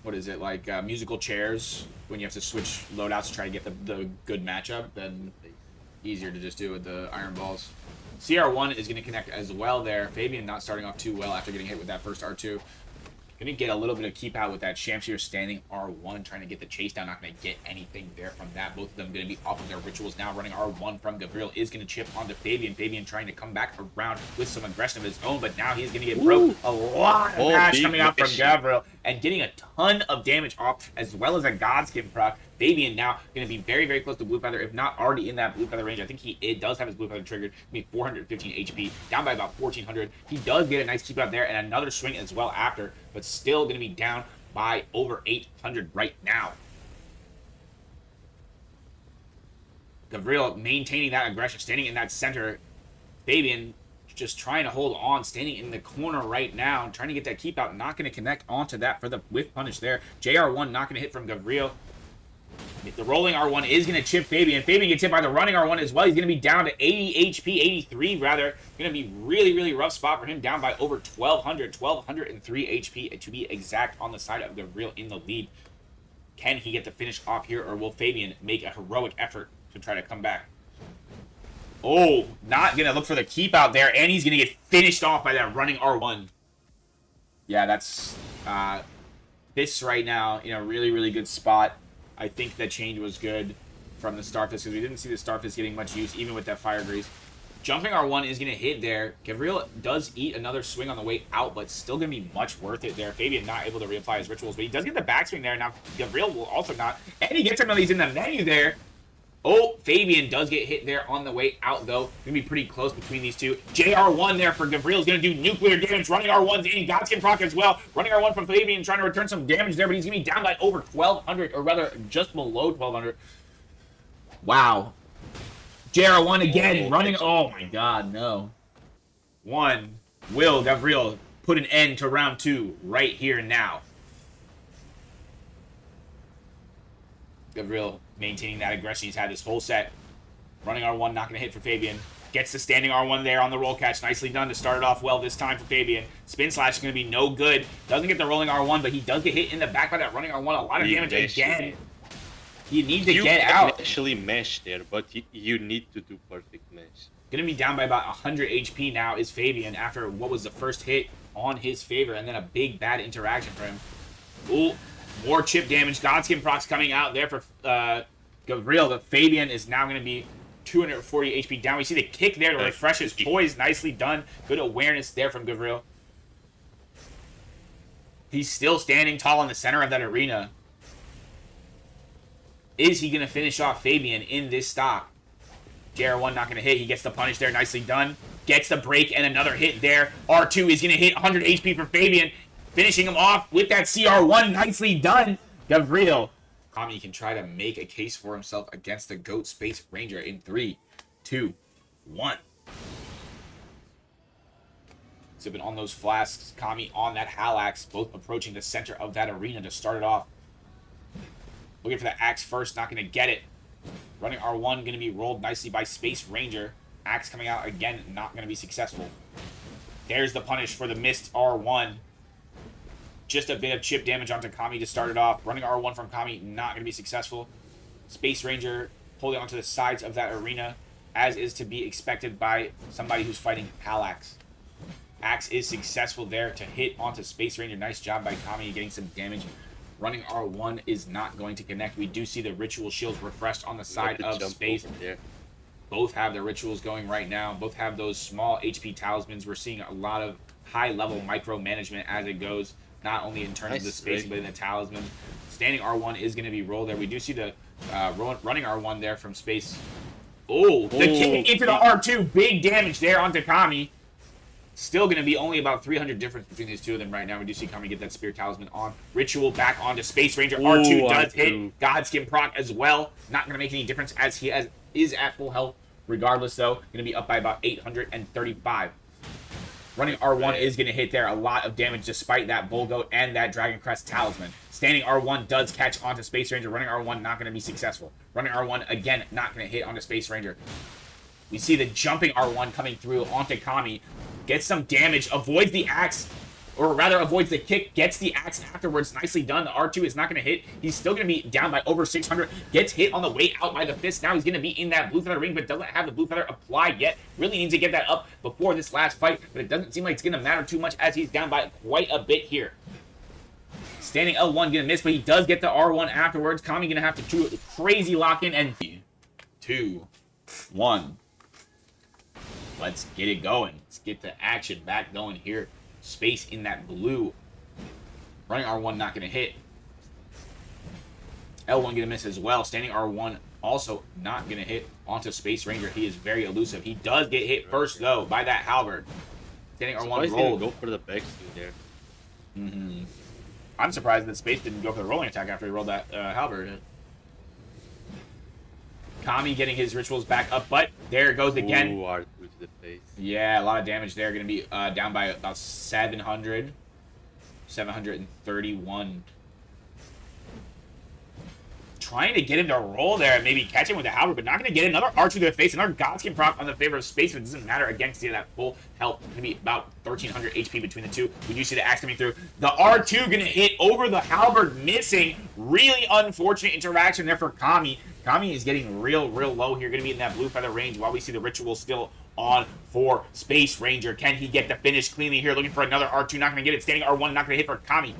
Speaker 1: what is it, like musical chairs, when you have to switch loadouts to try to get the good matchup, then easier to just do with the iron balls. CR1 is going to connect as well there. Fabian not starting off too well after getting hit with that first R2. Going to get a little bit of keep out with that. Shamshir standing R1, trying to get the chase down. Not going to get anything there from that. Both of them going to be off of their rituals now. Running R1 from Gabriel is going to chip onto Fabian. Fabian trying to come back around with some aggression of his own, but now he's going to get broke. A lot of dash coming out from Gabriel and getting a ton of damage off, as well as a Godskin proc. Fabian now going to be very, very close to Blue Feather, if not already in that Blue Feather range. I think it does have his Blue Feather triggered. I mean, 415 HP, down by about 1,400. He does get a nice keep out there and another swing as well after, but still going to be down by over 800 right now. Gabriel maintaining that aggression, standing in that center. Fabian just trying to hold on, standing in the corner right now, trying to get that keep out. Not going to connect onto that for the whiff punish there. JR1 not going to hit from Gabriel. The rolling R1 is going to chip Fabian. Fabian gets hit by the running R1 as well. He's going to be down to 80 HP, 83 rather. Going to be really, really rough spot for him. Down by over 1,203 HP to be exact on the side of Gabriel in the lead. Can he get the finish off here, or will Fabian make a heroic effort to try to come back? Oh, not going to look for the keep out there, and he's going to get finished off by that running R1. Yeah, that's this right now in a really, really good spot. I think that change was good from the Starfist, because we didn't see the Starfist getting much use, even with that Fire Grease. Jumping R1 is going to hit there. Gabriel does eat another swing on the way out, but still going to be much worth it there. Fabian not able to reapply his rituals, but he does get the backswing there. Now, Gabriel will also not. And he gets him while he's in the menu there. Oh, Fabian does get hit there on the way out, though. Going to be pretty close between these two. JR1 there for Gabriel is going to do nuclear damage. Running R1's in. Godskin proc as well. Running R1 from Fabian trying to return some damage there, but he's going to be down by over 1,200, or rather, just below 1,200. Wow. JR1 again. Running. Oh, my God, no. Will Gabriel put an end to round 2 right here and now? Gabriel maintaining that aggression he's had this whole set. Running R1, not going to hit for Fabian. Gets the standing R1 there on the roll catch. Nicely done to start it off well this time for Fabian. Spin slash is going to be no good. Doesn't get the rolling R1, but he does get hit in the back by that running R1. A lot of damage again. You need to get out.
Speaker 2: You can actually mesh there, but you need to do perfect mesh.
Speaker 1: Going to be down by about 100 HP now is Fabian after what was the first hit on his favor, and then a big bad interaction for him. Ooh. More chip damage. Godskin procs coming out there for Gabriel. The Fabian is now going to be 240 HP down. We see the kick there to refresh his poise. Nicely done. Good awareness there from Gabriel. He's still standing tall in the center of that arena. Is he going to finish off Fabian in this stock? JR1 not going to hit. He gets the punish there. Nicely done. Gets the break and another hit there. R2 is going to hit 100 HP for Fabian. Finishing him off with that CR1. Nicely done, Gabriel. Kami can try to make a case for himself against the GOAT Space Ranger in 3, 2, 1. Sipping on those flasks. Kami on that Halax, both approaching the center of that arena to start it off. Looking for the axe first, not going to get it. Running R1, going to be rolled nicely by Space Ranger. Axe coming out again, not going to be successful. There's the punish for the missed R1. Just a bit of chip damage onto Kami to start it off. Running R1 from Kami, not going to be successful. Space Ranger holding onto the sides of that arena, as is to be expected by somebody who's fighting Halax. Axe is successful there to hit onto Space Ranger. Nice job by Kami getting some damage. Running R1 is not going to connect. We do see the ritual shields refreshed on the side of Space. Both have their rituals going right now. Both have those small HP talismans. We're seeing a lot of high-level micromanagement as it goes. Not only in terms of the spacing, but in the talisman. Standing R1 is going to be rolled there. We do see the running R1 there from Space. Oh, the kick into the R2. Big damage there onto Kami. Still going to be only about 300 difference between these two of them right now. We do see Kami get that Spear Talisman on. Ritual back onto Space Ranger. R2 does hit. Godskin proc as well. Not going to make any difference as he is at full health. Regardless, though, going to be up by about 835. Running R1 is going to hit there. A lot of damage despite that Bull Goat and that Dragon Crest Talisman. Standing R1 does catch onto Space Ranger. Running R1 not going to be successful. Running R1, again, not going to hit onto Space Ranger. We see the jumping R1 coming through onto Kami. Gets some damage. Avoids the axe. Or rather, avoids the kick. Gets the axe afterwards. Nicely done. The R2 is not going to hit. He's still going to be down by over 600. Gets hit on the way out by the fist. Now he's going to be in that blue feather ring, but doesn't have the blue feather applied yet. Really needs to get that up before this last fight, but it doesn't seem like it's going to matter too much as he's down by quite a bit here. Standing L1 going to miss, but he does get the R1 afterwards. Kami going to have to do a crazy lock-in, and 3, 2, 1. Let's get it going. Let's get the action back going here. Space in that blue. Running R1 not going to hit. L1 going to miss as well. Standing R1 also not going to hit onto Space Ranger. He is very elusive. He does get hit first, though, by that halberd. Standing R1 rolled.
Speaker 2: Go for the backswing there.
Speaker 1: I'm surprised that Space didn't go for the rolling attack after he rolled that halberd. Kami getting his rituals back up, but there it goes again.
Speaker 2: Ooh, R2 to the face.
Speaker 1: Yeah, a lot of damage there. Going to be down by about 700. 731. Trying to get him to roll there and maybe catch him with the halberd, but not going to get another R2 to the face. Another Godskin prop on the favor of Space, but it doesn't matter again because he had that full health. Going to be about 1,300 HP between the two. We do see the axe coming through. The R2 going to hit over the halberd, missing. Really unfortunate interaction there for Kami. Kami is getting real low here. Going to be in that blue feather range while we see the ritual still on for Space Ranger. Can he get the finish cleanly here? Looking for another R2. Not going to get it. Standing R1 not going to hit for Kami.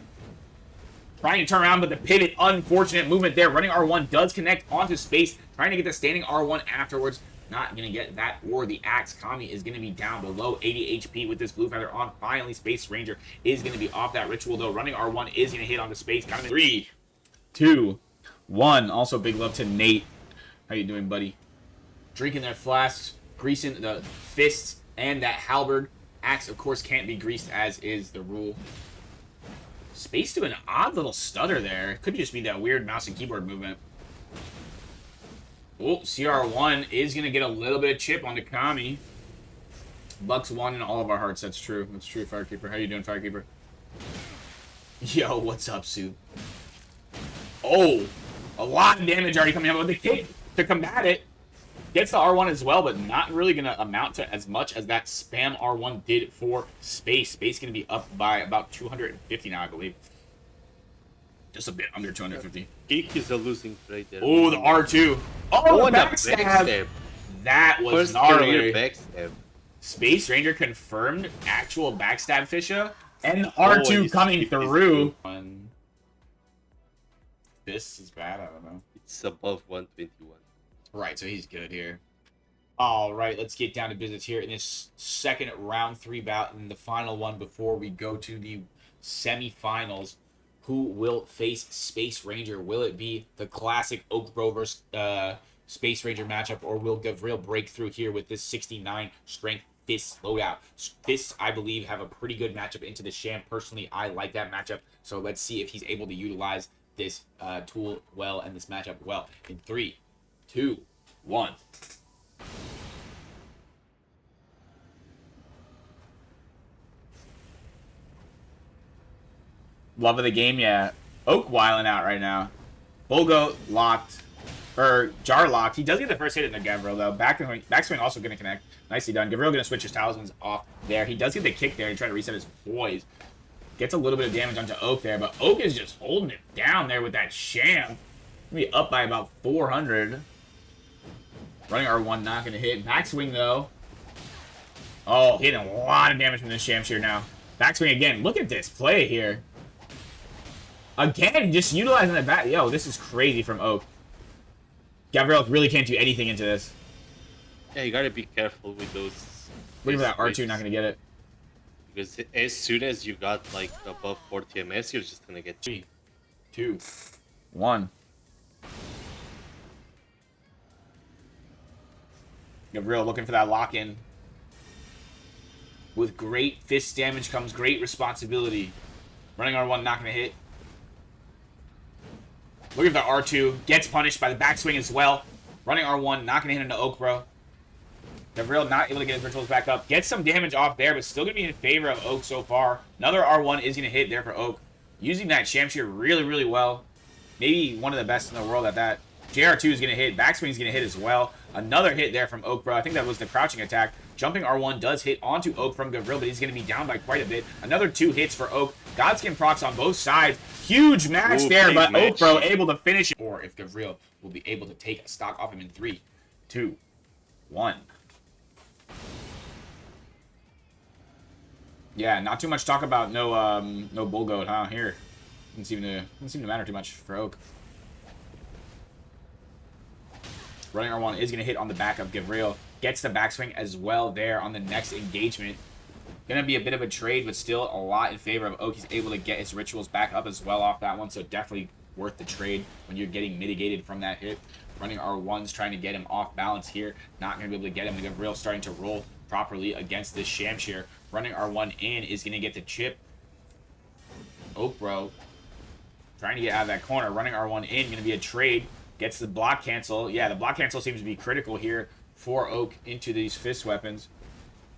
Speaker 1: Trying to turn around, but the pivot, unfortunate movement there. Running R1 does connect onto Space. Trying to get the standing R1 afterwards. Not going to get that or the axe. Kami is going to be down below 80 HP with this blue feather on. Finally, Space Ranger is going to be off that ritual, though. Running R1 is going to hit onto Space. 3, 2, 1. Also, big love to Nate. How you doing, buddy? Drinking their flasks, greasing the fists, and that halberd. Axe, of course, can't be greased, as is the rule. Space doing an odd little stutter there. Could just be that weird mouse and keyboard movement. Oh, CR1 is going to get a little bit of chip onto Kami. Bucks won in all of our hearts. That's true. That's true, Firekeeper. How you doing, Firekeeper? Yo, what's up, Sue? Oh, a lot of damage already coming out with the kick to combat it. Gets the R1 as well, but not really going to amount to as much as that spam R1 did for Space. Space going to be up by about 250 now, I believe. Just a bit under 250.
Speaker 2: Geek is a losing trade there.
Speaker 1: Oh, the R2. Oh, the backstab. That was
Speaker 2: First
Speaker 1: gnarly.
Speaker 2: backstab.
Speaker 1: Space Ranger confirmed actual backstab Fisha. And the R2 coming through. This is bad, I don't know.
Speaker 2: It's above 121.
Speaker 1: Right, so he's good here. All right, let's get down to business here in this second round 3 bout and the final one before we go to the semifinals. Who will face Space Ranger? Will it be the classic Oak Bro versus Space Ranger matchup, or will Gavril break through here with this 69 strength Fists loadout? Fists, I believe, have a pretty good matchup into the Sham. Personally, I like that matchup, so let's see if he's able to utilize this tool well and this matchup well. In 3, 2, 1. Love of the game, yeah. Oak wilding out right now. Bulgo locked, or jar locked. He does get the first hit in the Gavril, though. Backswing also going to connect. Nicely done. Gavril going to switch his talismans off there. He does get the kick there. He tried to reset his poise. Gets a little bit of damage onto Oak there, but Oak is just holding it down there with that Sham. Gonna be up by about 400. Running R1 not going to hit. Backswing, though. Oh, hitting a lot of damage from this Shamshir now. Backswing again. Look at this play here. Again, just utilizing the back. Yo, this is crazy from Oak. Gavril really can't do anything into this.
Speaker 2: Yeah, you gotta be careful with those.
Speaker 1: Wait for that R2 not going to get it.
Speaker 2: Because as soon as you got like above 40 MS, you're just gonna get
Speaker 1: 3, 2, 1. Gavril looking for that lock-in. With great fist damage comes great responsibility. Running R1 not going to hit. Look at the R2. Gets punished by the backswing as well. Running R1 not going to hit into Oak Bro. Gavril not able to get his rituals back up. Gets some damage off there, but still going to be in favor of Oak so far. Another R1 is going to hit there for Oak. Using that Shamshir really, really well. Maybe one of the best in the world at that. JR2 is going to hit. Backswing is going to hit as well. Another hit there from Oak, bro. I think that was the crouching attack. Jumping R1 does hit onto Oak from Gavril, but he's going to be down by quite a bit. Another 2 hits for Oak. Godskin procs on both sides. Huge match there, but Oak, bro, able to finish it. Or if Gavril will be able to take a stock off him in 3, 2, 1. Yeah, not too much talk about no bull goat, huh? Here, didn't seem to matter too much for Oak. Running R1 is going to hit on the back of Gavril. Gets the backswing as well there on the next engagement. Going to be a bit of a trade, but still a lot in favor of Oak. He's able to get his rituals back up as well off that one, so definitely worth the trade when you're getting mitigated from that hit. Running R1's trying to get him off balance here. Not going to be able to get him. Gavril starting to roll properly against this Shamshir. Running R1 in is going to get the chip. Oak, bro, trying to get out of that corner. Running R1 in, going to be a trade. Gets the block cancel. Yeah, the block cancel seems to be critical here for Oak into these fist weapons.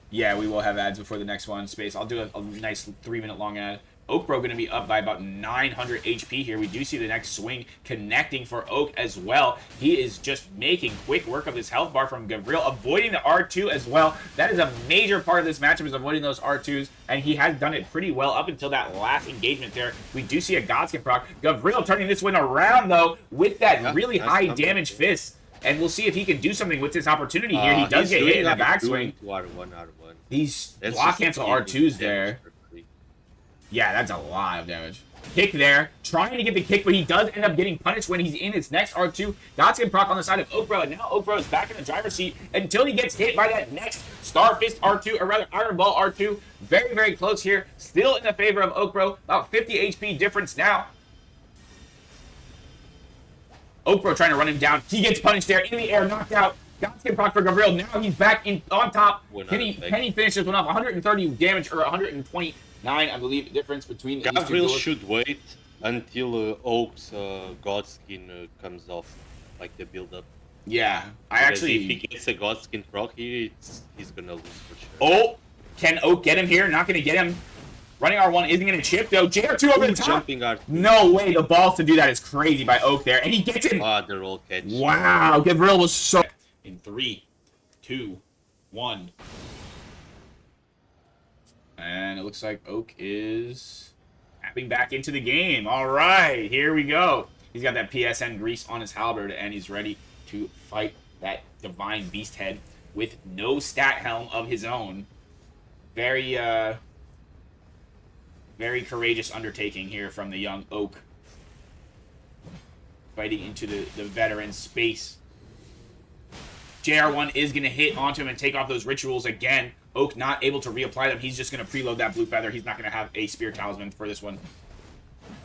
Speaker 1: Yeah, we will have ads before the next one. Space. I'll do a nice 3-minute long ad. Oak, bro, going to be up by about 900 HP here. We do see the next swing connecting for Oak as well. He is just making quick work of this health bar from Gavril, avoiding the R2 as well. That is a major part of this matchup, is avoiding those R2s, and he has done it pretty well up until that last engagement there. We do see a Godskin proc. Gavril turning this win around, though, with that really high damage fist. And we'll see if he can do something with this opportunity here. He does get hit in the backswing. These block cancel R2s there. Yeah, that's a lot of damage. Kick there. Trying to get the kick, but he does end up getting punished when he's in his next R2. Godskin proc on the side of Oak, bro. And now Oak, bro, is back in the driver's seat until he gets hit by that next Star Fist R2, or rather Iron Ball R2. Very, very close here. Still in the favor of Oak, bro. About 50 HP difference now. Oak, bro, trying to run him down. He gets punished there. In the air, knocked out. Godskin proc for Gavril. Now he's back in on top. Can he finish this one off? 130 damage, or 129, I believe, difference between these two.
Speaker 2: Gavril should wait until Oak's Godskin comes off, like the build-up.
Speaker 1: Yeah,
Speaker 2: If he gets a Godskin proc here, he's gonna lose for sure.
Speaker 1: Oh, can Oak get him here? Not gonna get him. Running R1 isn't going to chip, though. JR2 over the top.
Speaker 2: Jumping R2.
Speaker 1: No way. The balls to do that is crazy by Oak there. And he gets him.
Speaker 2: Ah, the roll catch.
Speaker 1: Wow. Gavril was so... In 3, 2, 1. And it looks like Oak is tapping back into the game. All right. Here we go. He's got that PSN grease on his halberd, and he's ready to fight that Divine Beast Head with no stat helm of his own. Very courageous undertaking here from the young Oak. Fighting into the veteran Space. JR1 is going to hit onto him and take off those rituals again. Oak not able to reapply them. He's just going to preload that blue feather. He's not going to have a spear talisman for this one.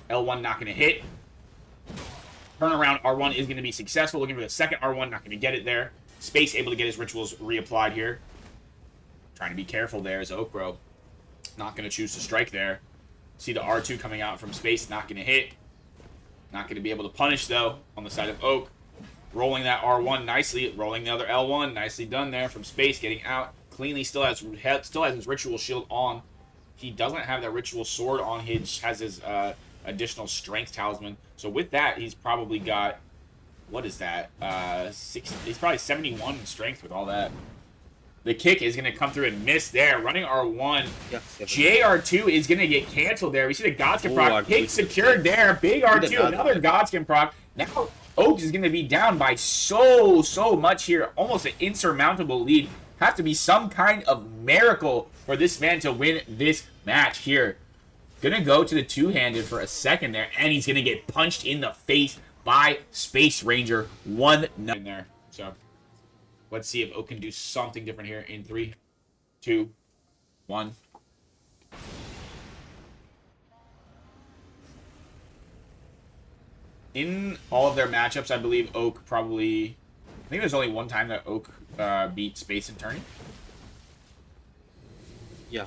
Speaker 1: L1 not going to hit. Turnaround R1 is going to be successful. Looking for the second R1. Not going to get it there. Space able to get his rituals reapplied here. Trying to be careful there as Oak, bro. Not going to choose to strike there. See the R2 coming out from Space. Not going to hit. Not going to be able to punish, though, on the side of Oak. Rolling that R1 nicely. Rolling the other L1. Nicely done there from Space. Getting out cleanly. Still has his Ritual Shield on. He doesn't have that Ritual Sword on. He has his additional Strength Talisman. So with that, he's probably got... What is that? 60, he's probably 71 in Strength with all that. The kick is going to come through and miss there. Running R1. Yeah, JR2 is going to get canceled there. We see the Godskin proc. Kick secured there. Big R2. Another Godskin proc. Now Oak is going to be down by so much here. Almost an insurmountable lead. Have to be some kind of miracle for this man to win this match here. Going to go to the two-handed for a second there. And he's going to get punched in the face by Space Ranger. 1-0 in there. So... let's see if Oak can do something different here in 3, 2, 1. In all of their matchups, I believe Oak probably... I think there's only one time that Oak beat Space in tourney.
Speaker 2: Yeah.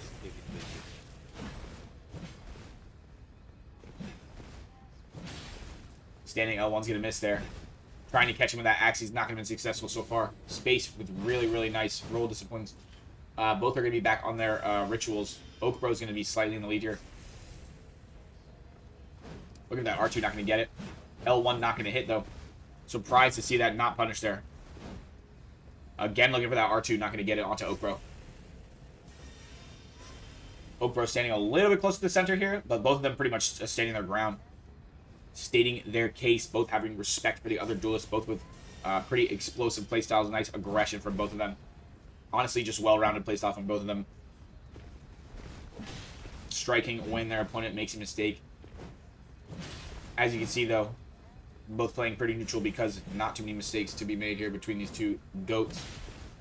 Speaker 1: Standing L1's going to miss there. Trying to catch him with that axe. He's not going to be successful so far. Space with really, really nice roll disciplines. Both are going to be back on their rituals. Oak Bro's going to be slightly in the lead here. Look at that. R2 not going to get it. L1 not going to hit, though. Surprised to see that not punished there. Again, looking for that R2. Not going to get it onto Oak Bro. Oak Bro standing a little bit close to the center here, but both of them pretty much standing their ground. Stating their case, both having respect for the other duelists, both with pretty explosive playstyles, nice aggression from both of them. Honestly, just well-rounded playstyle from both of them. Striking when their opponent makes a mistake. As you can see, though, both playing pretty neutral because not too many mistakes to be made here between these two goats.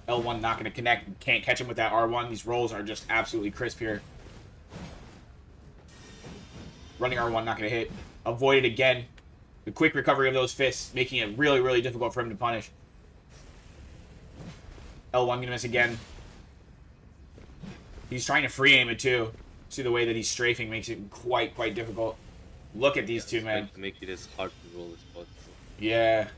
Speaker 1: L1 not going to connect. Can't catch him with that R1. These rolls are just absolutely crisp here. Running R1 not going to hit. Avoided again. The quick recovery of those fists, making it really, really difficult for him to punish. L1 going to miss again. He's trying to free aim it, too. See the way that he's strafing makes it quite difficult. Look at these two, man.
Speaker 2: To make it as hard to roll as possible.
Speaker 1: Yeah.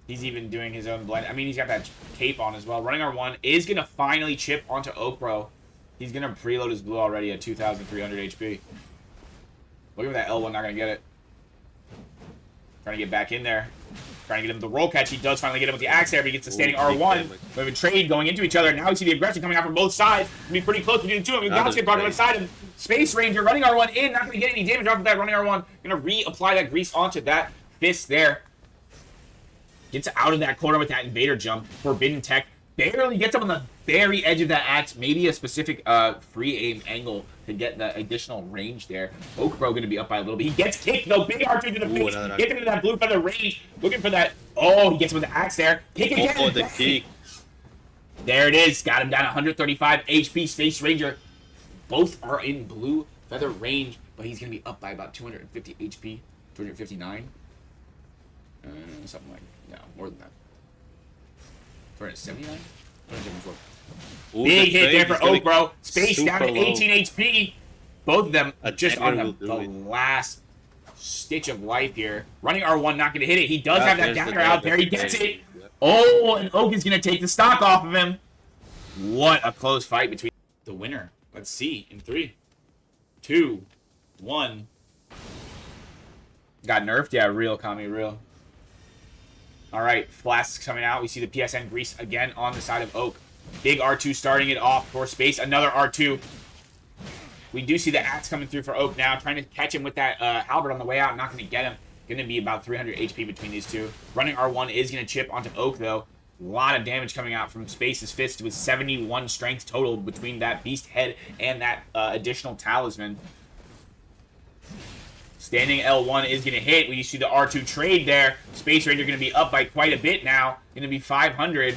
Speaker 1: He's even doing his own blend. I mean, he's got that cape on as well. Running R1 is going to finally chip onto Oak Bro. He's going to preload his blue already at 2,300 HP. Look at that L1, not going to get it. Trying to get back in there. Trying to get him the roll catch. He does finally get him with the axe there, but he gets the standing R1. We have a trade going into each other. Now we see the aggression coming out from both sides. It's going to be pretty close between the two of them. God's get brought to the side him. Space Ranger running R1 in. Not going to get any damage off of that running R1. Going to reapply that grease onto that fist there. Gets out of that corner with that invader jump. Forbidden Tech. Barely gets him on the very edge of that axe. Maybe a specific free aim angle to get the additional range there. Oak Bro going to be up by a little bit. He gets kicked, though. Big R2 to the face. Gets into that blue feather range. Looking for that. Oh, he gets him with the axe there. Kick again.
Speaker 2: Oh, the kick.
Speaker 1: There it is. Got him down 135 HP. Space Ranger. Both are in blue feather range, but he's going to be up by about 250 HP. 259. Something like, no, more than that. 279? 274.
Speaker 2: Ooh,
Speaker 1: big hit there for Oak Bro. Space down to 18
Speaker 2: low.
Speaker 1: HP. Both of them just on the
Speaker 2: it.
Speaker 1: last stitch of life here. Running R1 not going to hit it. He does have that dagger out there. He gets it.
Speaker 2: Yep.
Speaker 1: Oh, and Oak is going to take the stock off of him. What a close fight between the winner. Let's see in 3, 2, 1. Got nerfed? Yeah, real, Kami, real. All right, flasks coming out. We see the PSN grease again on the side of Oak. Big R2 starting it off for Space. Another R2. We do see the axe coming through for Oak now. Trying to catch him with that halberd on the way out. Not going to get him. Going to be about 300 HP between these two. Running R1 is going to chip onto Oak, though. A lot of damage coming out from Space's fist with 71 strength total between that beast head and that additional talisman. Standing L1 is going to hit. We see the R2 trade there. Space Ranger going to be up by quite a bit now. Going to be 500.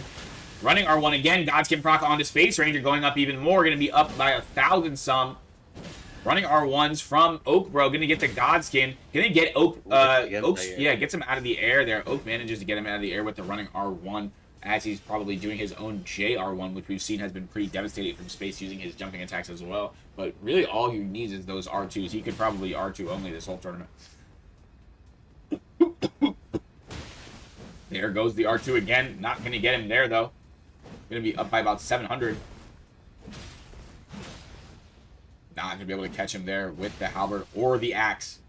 Speaker 1: Running R1 again. Godskin proc onto Space Ranger. Going up even more. Going to be up by 1,000 some. Running R1s from Oak Bro. Going to get the Godskin. Going to get Oak. Yeah, gets him out of the air there. Oak manages to get him out of the air with the running R1. As he's probably doing his own JR1, which we've seen has been pretty devastating from Space using his jumping attacks as well. But really all he needs is those R2s. He could probably R2 only this whole tournament. There goes the R2 again. Not going to get him there, though. Going to be up by about 700. Not going to be able to catch him there with the halberd or the axe.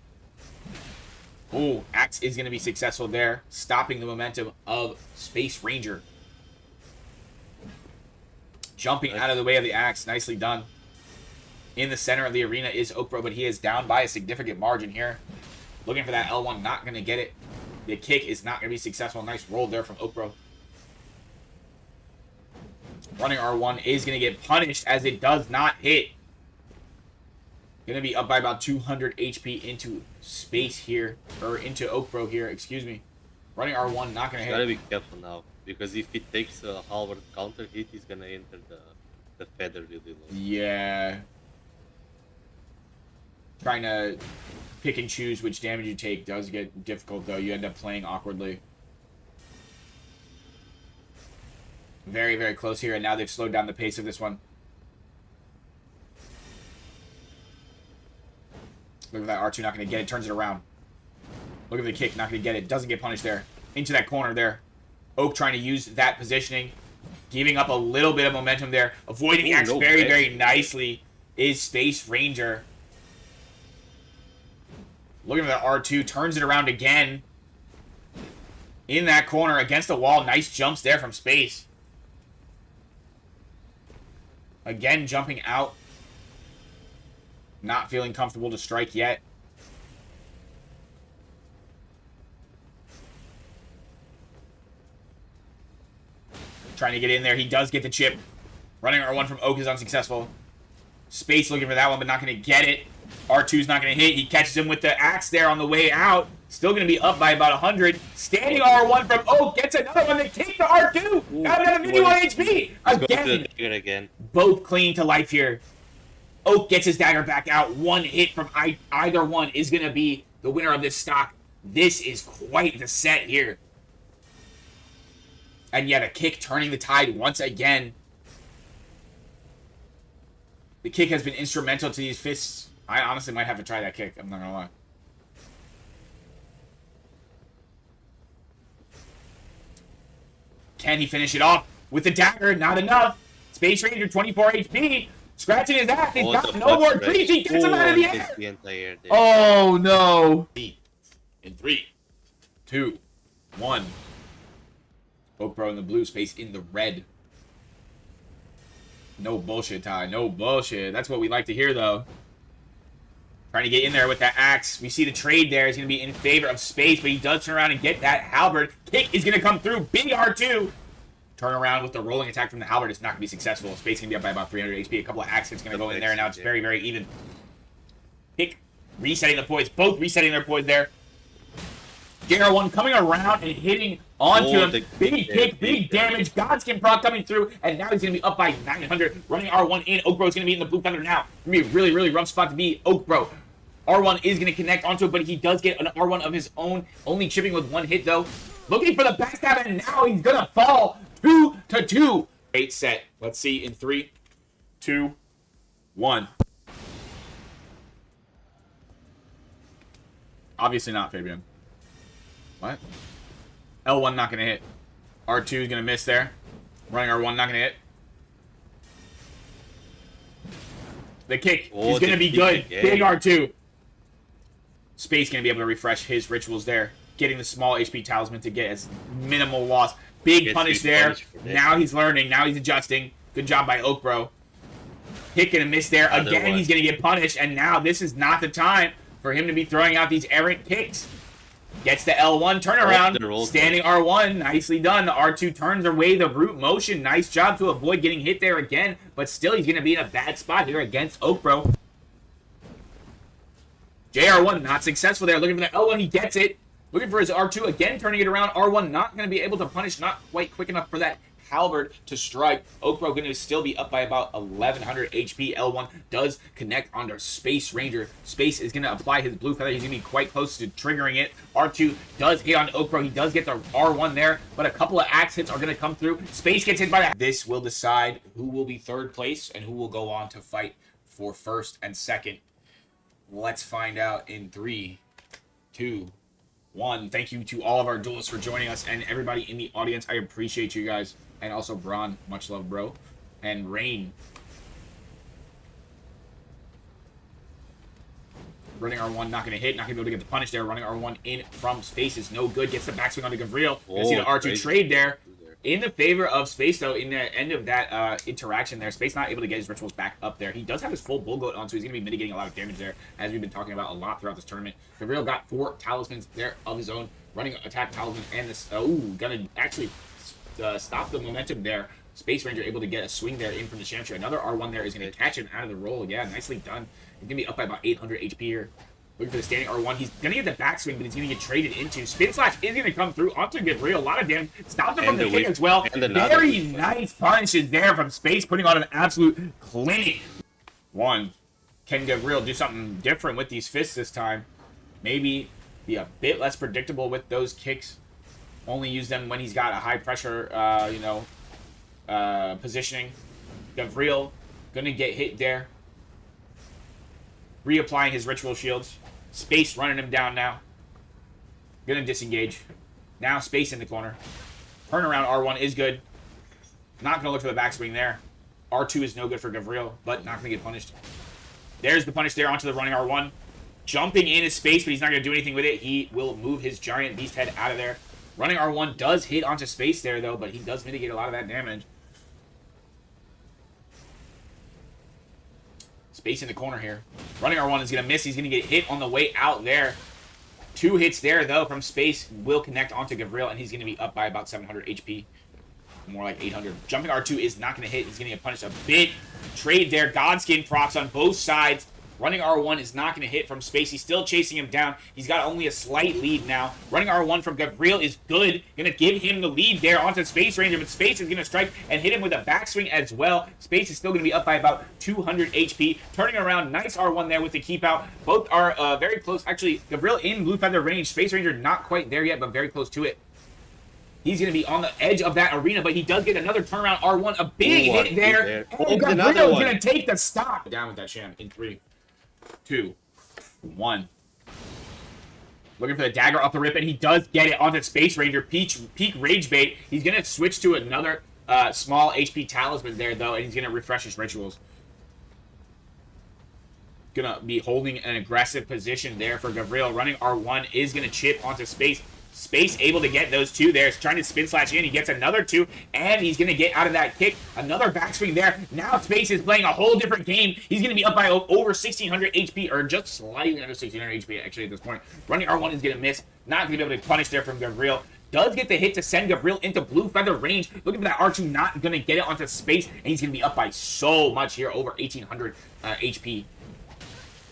Speaker 1: Oh, axe is going to be successful there, stopping the momentum of Space Ranger. Jumping out of the way of the axe. Nicely done. In the center of the arena is Oak Bro, but he is down by a significant margin here. Looking for that L1, not going to get it. The kick is not going to be successful. Nice roll there from Oak Bro. Running R1 is going to get punished as it does not hit. Going to be up by about 200 HP into Space here, or into Oak Bro here, excuse me. Running R1, not going to hit.
Speaker 2: Gotta be careful now, because if he takes a halberd counter hit, he's gonna enter the feather really low.
Speaker 1: Yeah. Trying to pick and choose which damage you take does get difficult, though. You end up playing awkwardly. Very, very close here, and now they've slowed down the pace of this one. Look at that R2, not going to get it. Turns it around. Look at the kick, not going to get it. Doesn't get punished there. into that corner there. Oak trying to use that positioning, giving up a little bit of momentum there. Avoiding the axe very nicely is Space Ranger. Looking at that R2, turns it around again. In that corner, against the wall. Nice jumps there from Space. Again, jumping out. Not feeling comfortable to strike yet. Trying to get in there. He does get the chip. Running R1 from Oak is unsuccessful. Space looking for that one, but not going to get it. R2's not going to hit. He catches him with the axe there on the way out. Still going to be up by about 100. Standing R1 from Oak gets another one. They take the R2. Got another mini 1 HP.
Speaker 2: Again.
Speaker 1: Both clinging to life here. Oak gets his dagger back out. One hit from either one is going to be the winner of this stock. This is quite the set here. And yet a kick turning the tide once again. The kick has been instrumental to these fists. I honestly might have to try that kick. I'm not going to lie. Can he finish it off with the dagger? Not enough. Space Ranger, 24 HP. Scratching his ass. He's got no more trees. He gets him out of the air. Oh, no. In 3, 2, 1. Oak Bro in the blue, Space in the red. No bullshit, Ty. No bullshit. That's what we like to hear, though. Trying to get in there with that axe. We see the trade there is going to be in favor of Space, but he does turn around and get that halberd. Kick is going to come through. Big R2. Turn around with the rolling attack from the halberd. It's not going to be successful. Space going to be up by about 300 HP. A couple of axe hits going to go in there, and now it's very, very even. Kick resetting the poise. Both resetting their poise there. JR1 coming around and hitting onto him. Big kick, big damage. Godskin proc coming through, and now he's going to be up by 900. Running R1 in. Oak Bro's going to be in the blue feather now. Going to be a really, really rough spot to be. Oak Bro. R1 is going to connect onto it, but he does get an R1 of his own. Only chipping with one hit, though. Looking for the backstab, and now he's going to fall 2-2. Great set. Let's see in 3, 2, 1. Obviously not, Fabian. What? L1 not going to hit. R2 is going to miss there. Running R1 not going to hit. The kick is going to be good. Big R2. Space going to be able to refresh his rituals there. Getting the small HP talisman to get as minimal loss. Big punish there. Now he's learning. Now he's adjusting. Good job by Oak Bro. Kick going to miss there. Again, he's going to get punished. And now this is not the time for him to be throwing out these errant kicks. Gets the L1 turnaround. Standing R1. Nicely done. The R2 turns away the root motion. Nice job to avoid getting hit there again. But still, he's going to be in a bad spot here against Oak Bro. JR1 not successful there. Looking for the L1. He gets it. Looking for his R2. Again, turning it around. R1 not going to be able to punish. Not quite quick enough for that halberd to strike. Oak Bro going to still be up by about 1100 HP. L1 does connect onto Space Ranger. Space is going to apply his blue feather. He's going to be quite close to triggering it. R2 does hit on Oak Bro. He does get the R1 there, but a couple of axe hits are going to come through. Space gets hit by that. This will decide who will be third place and who will go on to fight for first and second. Let's find out in 3, 2, 1. Thank you to all of our duelists for joining us and everybody in the audience. I appreciate you guys. And also Braun, much love, bro. And Rain. Running R1, not going to hit. Not going to be able to get the punish there. Running R1 in from Space is no good. Gets the backswing onto Gavril. You see the R2 trade there. In the favor of Space, though, in the end of that interaction there, Space not able to get his rituals back up there. He does have his full bull goat on, so he's going to be mitigating a lot of damage there, as we've been talking about a lot throughout this tournament. Gavril got 4 talismans there of his own. Running attack talisman and this... Oh, going to actually... stop the momentum there. Space Ranger able to get a swing there in from the Shamshire. Another R1 there is going to catch him out of the roll. Yeah, nicely done. He's going to be up by about 800 HP here. Looking for the standing R1. He's going to get the backswing, but he's going to get traded into. Spin Slash is going to come through onto Gavril. A lot of damage. Stopped him from the kick as well. Very nice punishes there from Space, putting on an absolute clinic. 1. Can Gavril do something different with these fists this time? Maybe be a bit less predictable with those kicks. Only use them when he's got a high pressure, positioning. Gavril gonna get hit there. Reapplying his ritual shields. Space running him down now. Gonna disengage. Now Space in the corner. Turnaround R1 is good. Not going to look for the backswing there. R2 is no good for Gavril, but not going to get punished. There's the punish there onto the running R1. Jumping in his space, but he's not going to do anything with it. He will move his giant beast head out of there. Running R1 does hit onto space there, though, but he does mitigate a lot of that damage. Space in the corner here. Running R1 is going to miss. He's going to get hit on the way out there. 2 hits there, though, from space will connect onto Gavril, and he's going to be up by about 700 HP. More like 800. Jumping R2 is not going to hit. He's going to get punished a bit. Trade there. Godskin procs on both sides. Running R1 is not going to hit from space. He's still chasing him down. He's got only a slight lead now. Running R1 from Gavril is good. Going to give him the lead there onto Space Ranger, but Space is going to strike and hit him with a backswing as well. Space is still going to be up by about 200 HP. Turning around, nice R1 there with the keep out. Both are very close. Actually, Gavril in Blue Feather range. Space Ranger not quite there yet, but very close to it. He's going to be on the edge of that arena, but he does get another turnaround R1. A big hit there. And Gavril is going to take the stop. Down with that sham in 3, 2, 1. Looking for the dagger off the rip, and he does get it onto Space Ranger. Peak Rage Bait. He's going to switch to another small HP Talisman there, though, and he's going to refresh his rituals. Going to be holding an aggressive position there for Gavril. Running R1 is going to chip onto Space. Space able to get those 2 there. He's trying to spin slash in. He gets another 2, and he's going to get out of that kick. Another backswing there. Now Space is playing a whole different game. He's going to be up by over 1,600 HP, or just slightly under 1,600 HP, actually, at this point. Running R1 is going to miss. Not going to be able to punish there from Gavril. Does get the hit to send Gavril into Blue Feather range. Looking for that R2, not going to get it onto Space, and he's going to be up by so much here, over 1,800 HP.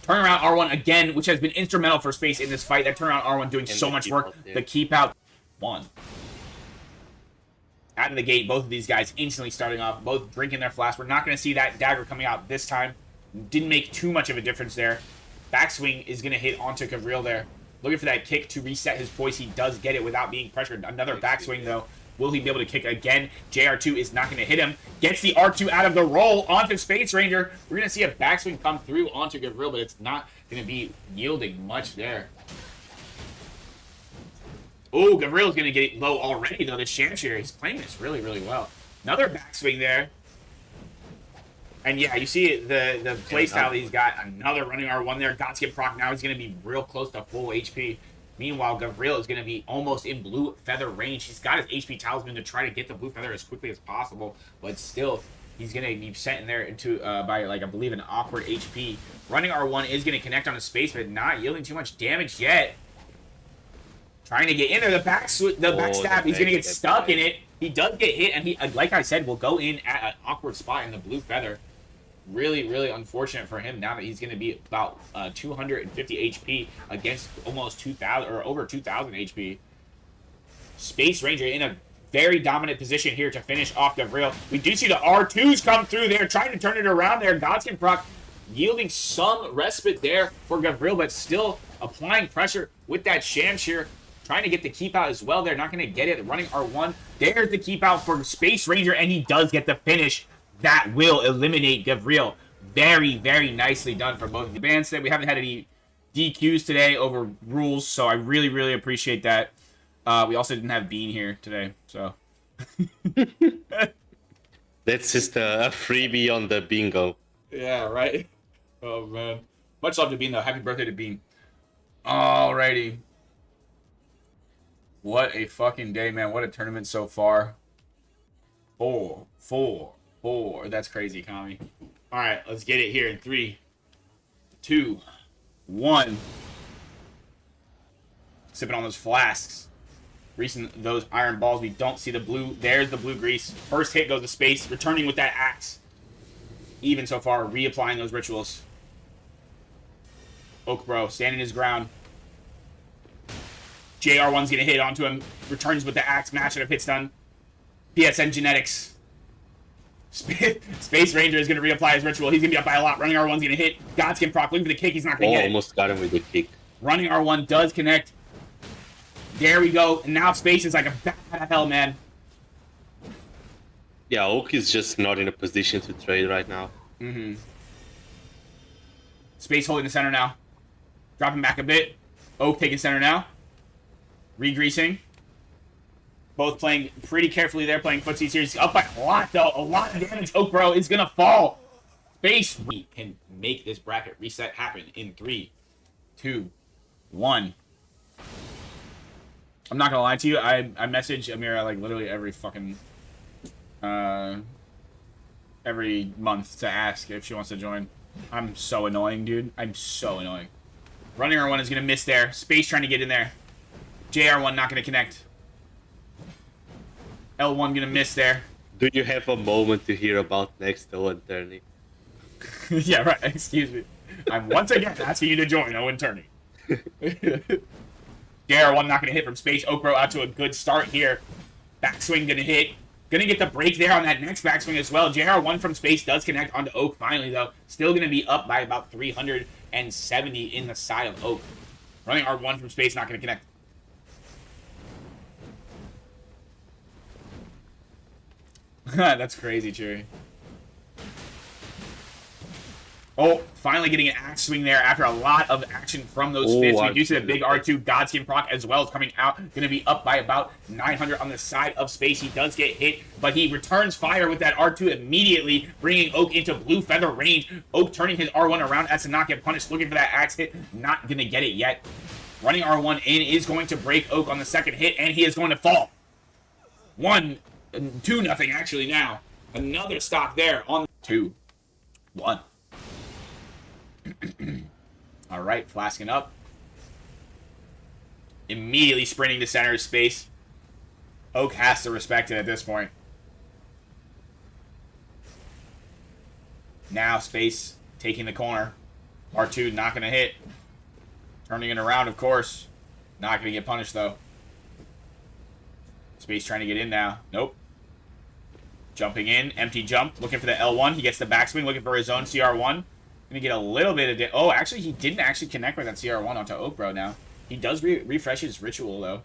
Speaker 1: Turnaround R1 again, which has been instrumental for Space in this fight. That turnaround R1 doing so much work. The keep out. 1. Out of the gate, both of these guys instantly starting off, both drinking their flask. We're not going to see that dagger coming out this time. Didn't make too much of a difference there. Backswing is going to hit onto Gavril there. Looking for that kick to reset his poise. He does get it without being pressured. Another backswing, though. Will he be able to kick again? JR2 is not going to hit him. Gets the R2 out of the roll onto Space Ranger. We're going to see a backswing come through onto Gavril, but it's not going to be yielding much there. Oh, Gavril's going to get low already, though. The Shamshir, he's playing this really, really well. Another backswing there. And yeah, you see the playstyle he's got. Another running R1 there. Godskin proc. Now he's going to be real close to full HP. Meanwhile, Gavril is going to be almost in Blue Feather range. He's got his HP Talisman to try to get the Blue Feather as quickly as possible, but still, he's going to be sent in there into by, like, I believe, an awkward HP. Running R1 is going to connect on his space, but not yielding too much damage yet. Trying to get in there. The backstab, he's going to get stuck in it. He does get hit, and he, like I said, will go in at an awkward spot in the Blue Feather. Really, really unfortunate for him now that he's going to be about 250 HP against almost 2,000 or over 2,000 HP. Space Ranger in a very dominant position here to finish off Gavril. We do see the R2s come through there, trying to turn it around there. Godskin proc yielding some respite there for Gavril, but still applying pressure with that Shamshir. Trying to get the keep out as well. They're not going to get it. Running R1. There's the keep out for Space Ranger, and he does get the finish. That will eliminate Gavril. Very, very nicely done for both. The band said we haven't had any DQs today over rules, so I really, really appreciate that. We also didn't have Bean here today, so.
Speaker 2: That's just a freebie on the bingo.
Speaker 1: Yeah, right? Oh, man. Much love to Bean, though. Happy birthday to Bean. Alrighty. What a fucking day, man. What a tournament so far. 4. That's crazy, Kami. All right, let's get it here in 3, 2, 1. Sipping on those flasks. Greasing those iron balls. We don't see the blue. There's the blue grease. First hit goes to Space. Returning with that axe. Even so far, reapplying those rituals. Oak Bro standing his ground. JR1's going to hit onto him. Returns with the axe. Match it if hit stun. PSN Genetics. Space Ranger is going to reapply his ritual. He's going to be up by a lot. Running R1's going to hit. Godskin proc looking for the kick. He's not going to get it.
Speaker 2: Almost got him with the kick.
Speaker 1: Running R1 does connect. There we go. And now Space is like a bat out of hell, man.
Speaker 2: Yeah, Oak is just not in a position to trade right now.
Speaker 1: Mm-hmm. Space holding the center now. Dropping back a bit. Oak taking center now. Re-greasing. Both playing pretty carefully there, playing footsies here. He's up by a lot, though. A lot of damage. Oak Bro is going to fall. Space. We can make this bracket reset happen in 3, 2, 1. I'm not going to lie to you. I message Amira, like, literally every fucking... every month to ask if she wants to join. I'm so annoying, dude. I'm so annoying. Running R1 is going to miss there. Space trying to get in there. JR1 not going to connect. L1 gonna miss there.
Speaker 2: Do you have a moment to hear about next Owen Turney?
Speaker 1: Yeah, right. Excuse me. I'm once again asking you to join Owen Turney. JR1 not gonna hit from space. Oak Bro out to a good start here. Backswing gonna hit. Gonna get the break there on that next backswing as well. JR1 from space does connect onto Oak finally, though. Still gonna be up by about 370 in the side of Oak. Running R1 from space, not gonna connect. That's crazy, Chewy. Oh, finally getting an axe swing there after a lot of action from those fists. We do see the big R2 Godskin proc as well as coming out. Going to be up by about 900 on the side of space. He does get hit, but he returns fire with that R2 immediately, bringing Oak into blue feather range. Oak turning his R1 around as to not get punished, looking for that axe hit. Not going to get it yet. Running R1 in is going to break Oak on the second hit, and he is going to fall. 2-0 actually now. Another stock there on 2, 1. All right, flasking up. Immediately sprinting to center space. Oak has to respect it at this point. Now space taking the corner. R2 not going to hit. Turning it around, of course. Not going to get punished, though. Space trying to get in now. Nope. Jumping in. Empty jump. Looking for the L1. He gets the backswing. Looking for his own CR1. Gonna get a little bit of... Oh, actually, he didn't actually connect with that CR1 onto Oak Bro now. He does refresh his ritual, though.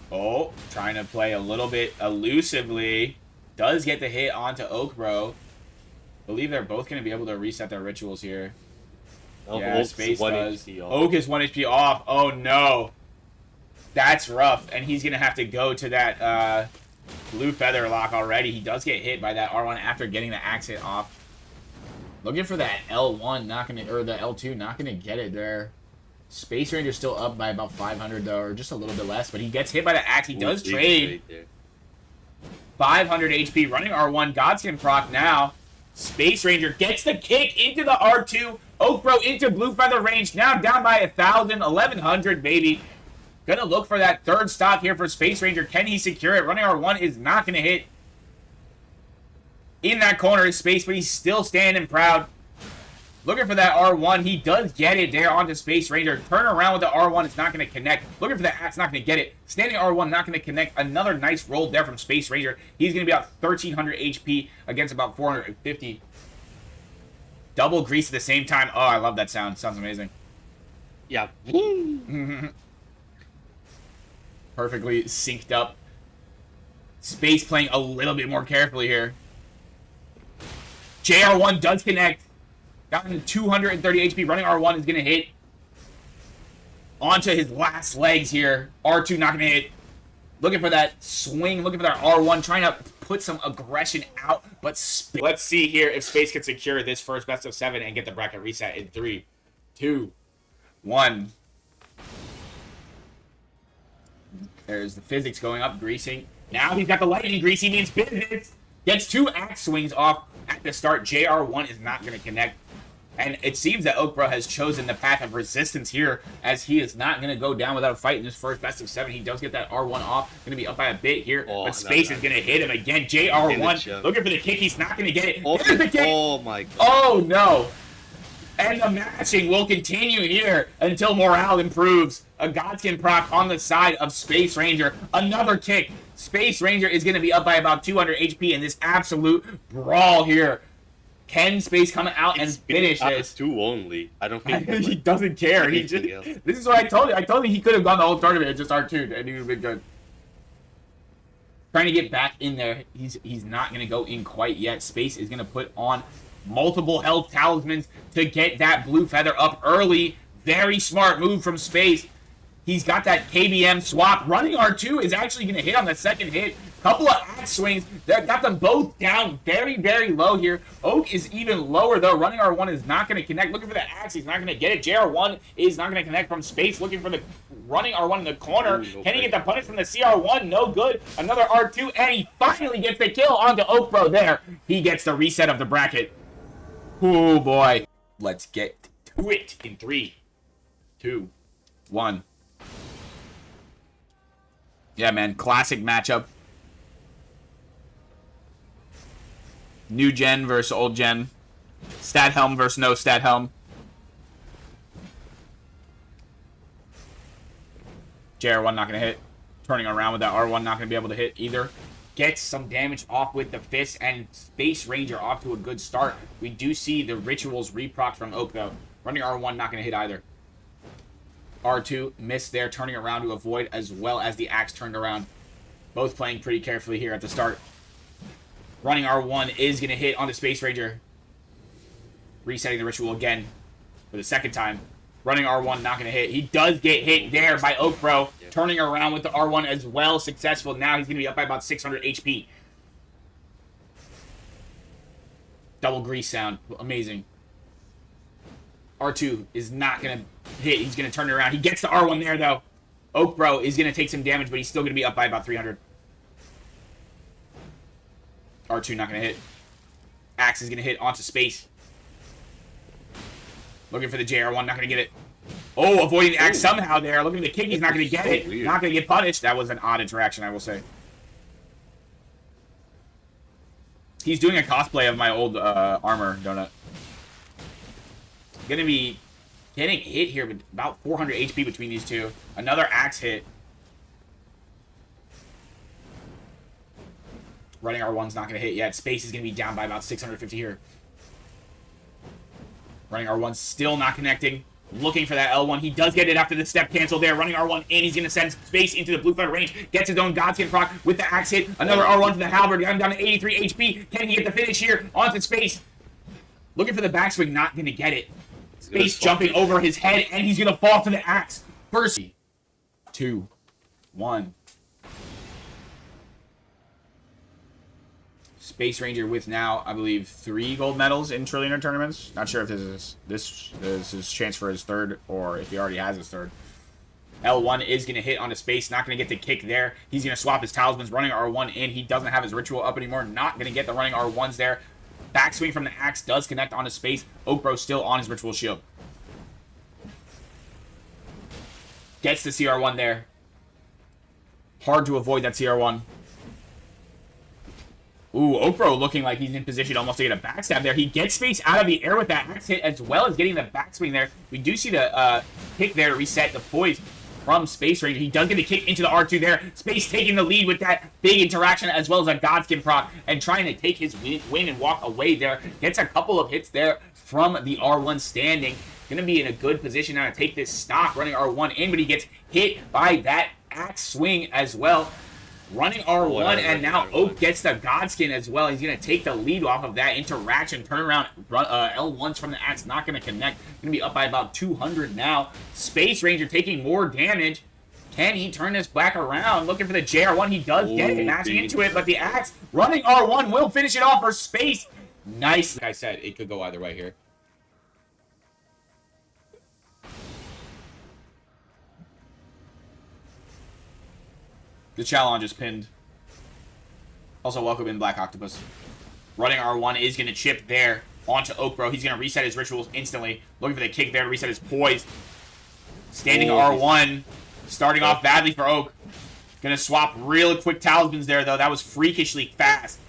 Speaker 1: Oh, trying to play a little bit elusively. Does get the hit onto Oak Bro. Believe they're both going to be able to reset their rituals here.
Speaker 2: Oh,
Speaker 1: yeah,
Speaker 2: Oak's
Speaker 1: space
Speaker 2: 1
Speaker 1: does.
Speaker 2: HP off.
Speaker 1: Oak is 1 HP off. Oh, no. That's rough. And he's going to have to go to that blue feather lock already. He does get hit by that R1 after getting the axe hit off. Looking for that L1, not gonna, or the L2, not gonna get it there. Space Ranger's still up by about 500 though, or just a little bit less, but he gets hit by the axe. He does trade. 500 HP, running R1, Godskin proc now. Space Ranger gets the kick into the R2. Oak Bro into blue feather range, now down by 1,000, 1,100, baby. Gonna look for that third stock here for Space Ranger. Can he secure it? Running R1 is not gonna hit. In that corner is space, but he's still standing proud. Looking for that R1. He does get it there onto Space Ranger. Turn around with the R1. It's not going to connect. Looking for the axe. Not going to get it. Standing R1. Not going to connect. Another nice roll there from Space Ranger. He's going to be about 1,300 HP against about 450. Double grease at the same time. Oh, I love that sound. Sounds amazing.
Speaker 2: Yeah.
Speaker 1: Perfectly synced up. Space playing a little bit more carefully here. JR1 does connect. Down to 230 HP. Running R1 is going to hit. Onto his last legs here. R2 not going to hit. Looking for that swing. Looking for that R1. Trying to put some aggression out. But let's see here if Space can secure this first best of 7 and get the bracket reset in 3, 2, 1. There's the physics going up. Greasing. Now he's got the lightning grease. He means business. Gets 2 axe swings off at the start. JR1 is not going to connect. And it seems that Oak Bro has chosen the path of resistance here, as he is not going to go down without a fight in this first best of 7. He does get that R1 off. Going to be up by a bit here. But Space is going to hit him again. JR1 looking for the kick. He's not going to get it. There's the kick.
Speaker 2: Oh, my God.
Speaker 1: Oh, no. And the matching will continue here until morale improves. A Godskin proc on the side of Space Ranger. Another kick. Space Ranger is going to be up by about 200 HP in this absolute brawl here. Can Space come out and finish this?
Speaker 2: 2 only. I don't think
Speaker 1: he doesn't care. He just, this is what I told you. I told you he could have gone the whole tournament and just R2'd, and he would have been good. Trying to get back in there. He's not going to go in quite yet. Space is going to put on multiple health talismans to get that blue feather up early. Very smart move from Space. He's got that KBM swap. Running R2 is actually going to hit on the second hit. Couple of axe swings that got them both down very, very low here. Oak is even lower, though. Running R1 is not going to connect. Looking for the axe. He's not going to get it. JR1 is not going to connect from space. Looking for the running R1 in the corner.
Speaker 2: Ooh,
Speaker 1: Can he get the punish from the CR1? No good. Another R2, and he finally gets the kill onto Oak Bro there. He gets the reset of the bracket. Oh, boy. Let's get to it in 3, 2, 1. Yeah, man. Classic matchup. New gen versus old gen. Stat helm versus no stat helm. JR1 not going to hit. Turning around with that R1 not going to be able to hit either. Gets some damage off with the fist, and Space Ranger off to a good start. We do see the rituals reproc from Oak, though. Running R1 not going to hit either. R2 missed there, turning around to avoid, as well as the axe turned around. Both playing pretty carefully here at the start. Running R1 is going to hit on the Space Ranger. Resetting the ritual again for the second time. Running R1 not going to hit. He does get hit there by Oak Bro. Yep. Turning around with the R1 as well. Successful. Now he's going to be up by about 600 HP. Double grease sound. Amazing. R2 is not going to hit. He's going to turn it around. He gets the R1 there, though. Oak Bro is going to take some damage, but he's still going to be up by about 300. R2 not going to hit. Axe is going to hit onto space. Looking for the JR1, not going to get it. Oh, avoiding the axe somehow there. Looking at the kick, he's not going to get it. Weird. Not going to get punished. That was an odd interaction, I will say. He's doing a cosplay of my old armor, Donut. Going to be getting hit here with about 400 HP between these two. Another axe hit. Running R1's not going to hit yet. Space is going to be down by about 650 here. Running R1 still not connecting. Looking for that L1. He does get it after the step cancel there. Running R1 in. He's going to send Space into the blue fire range. Gets his own Godskin proc with the axe hit. Another R1 to the halberd. Got him down to 83 HP. Can he get the finish here? Onto Space. Looking for the backswing. Not going to get it. Space jumping over his head. And he's going to fall to the axe. First. 2, 1. Space Ranger with now, I believe, 3 gold medals in Trillionaire tournaments. Not sure if this is his chance for his third, or if he already has his third. L1 is going to hit onto Space. Not going to get the kick there. He's going to swap his talismans. Running R1 in. He doesn't have his ritual up anymore. Not going to get the running R1s there. Backswing from the axe does connect onto Space. Oak Bro still on his ritual shield. Gets the CR1 there. Hard to avoid that CR1. Ooh, Oak Bro looking like he's in position almost to get a backstab there. He gets Space out of the air with that axe hit, as well as getting the backswing there. We do see the kick there to reset the poise from Space Ranger. He does get a kick into the R2 there. Space taking the lead with that big interaction, as well as a Godskin proc, and trying to take his win and walk away there. Gets a couple of hits there from the R1 standing. Going to be in a good position now to take this stock. Running R1 in, but he gets hit by that axe swing as well. Running R1, and now Oak gets the Godskin as well. He's going to take the lead off of that interaction. Turn around, L1s from the axe, not going to connect. Going to be up by about 200 now. Space Ranger taking more damage. Can he turn this back around? Looking for the JR1. He does get it, mashing into it, but the axe, running R1, will finish it off for Space. Nice. Like I said, it could go either way here. The challenge is pinned. Also, welcome in Black Octopus. Running R1 is going to chip there onto Oak Bro. He's going to reset his rituals instantly. Looking for the kick there to reset his poise. Standing R1. Starting off badly for Oak. Going to swap real quick talismans there, though. That was freakishly fast.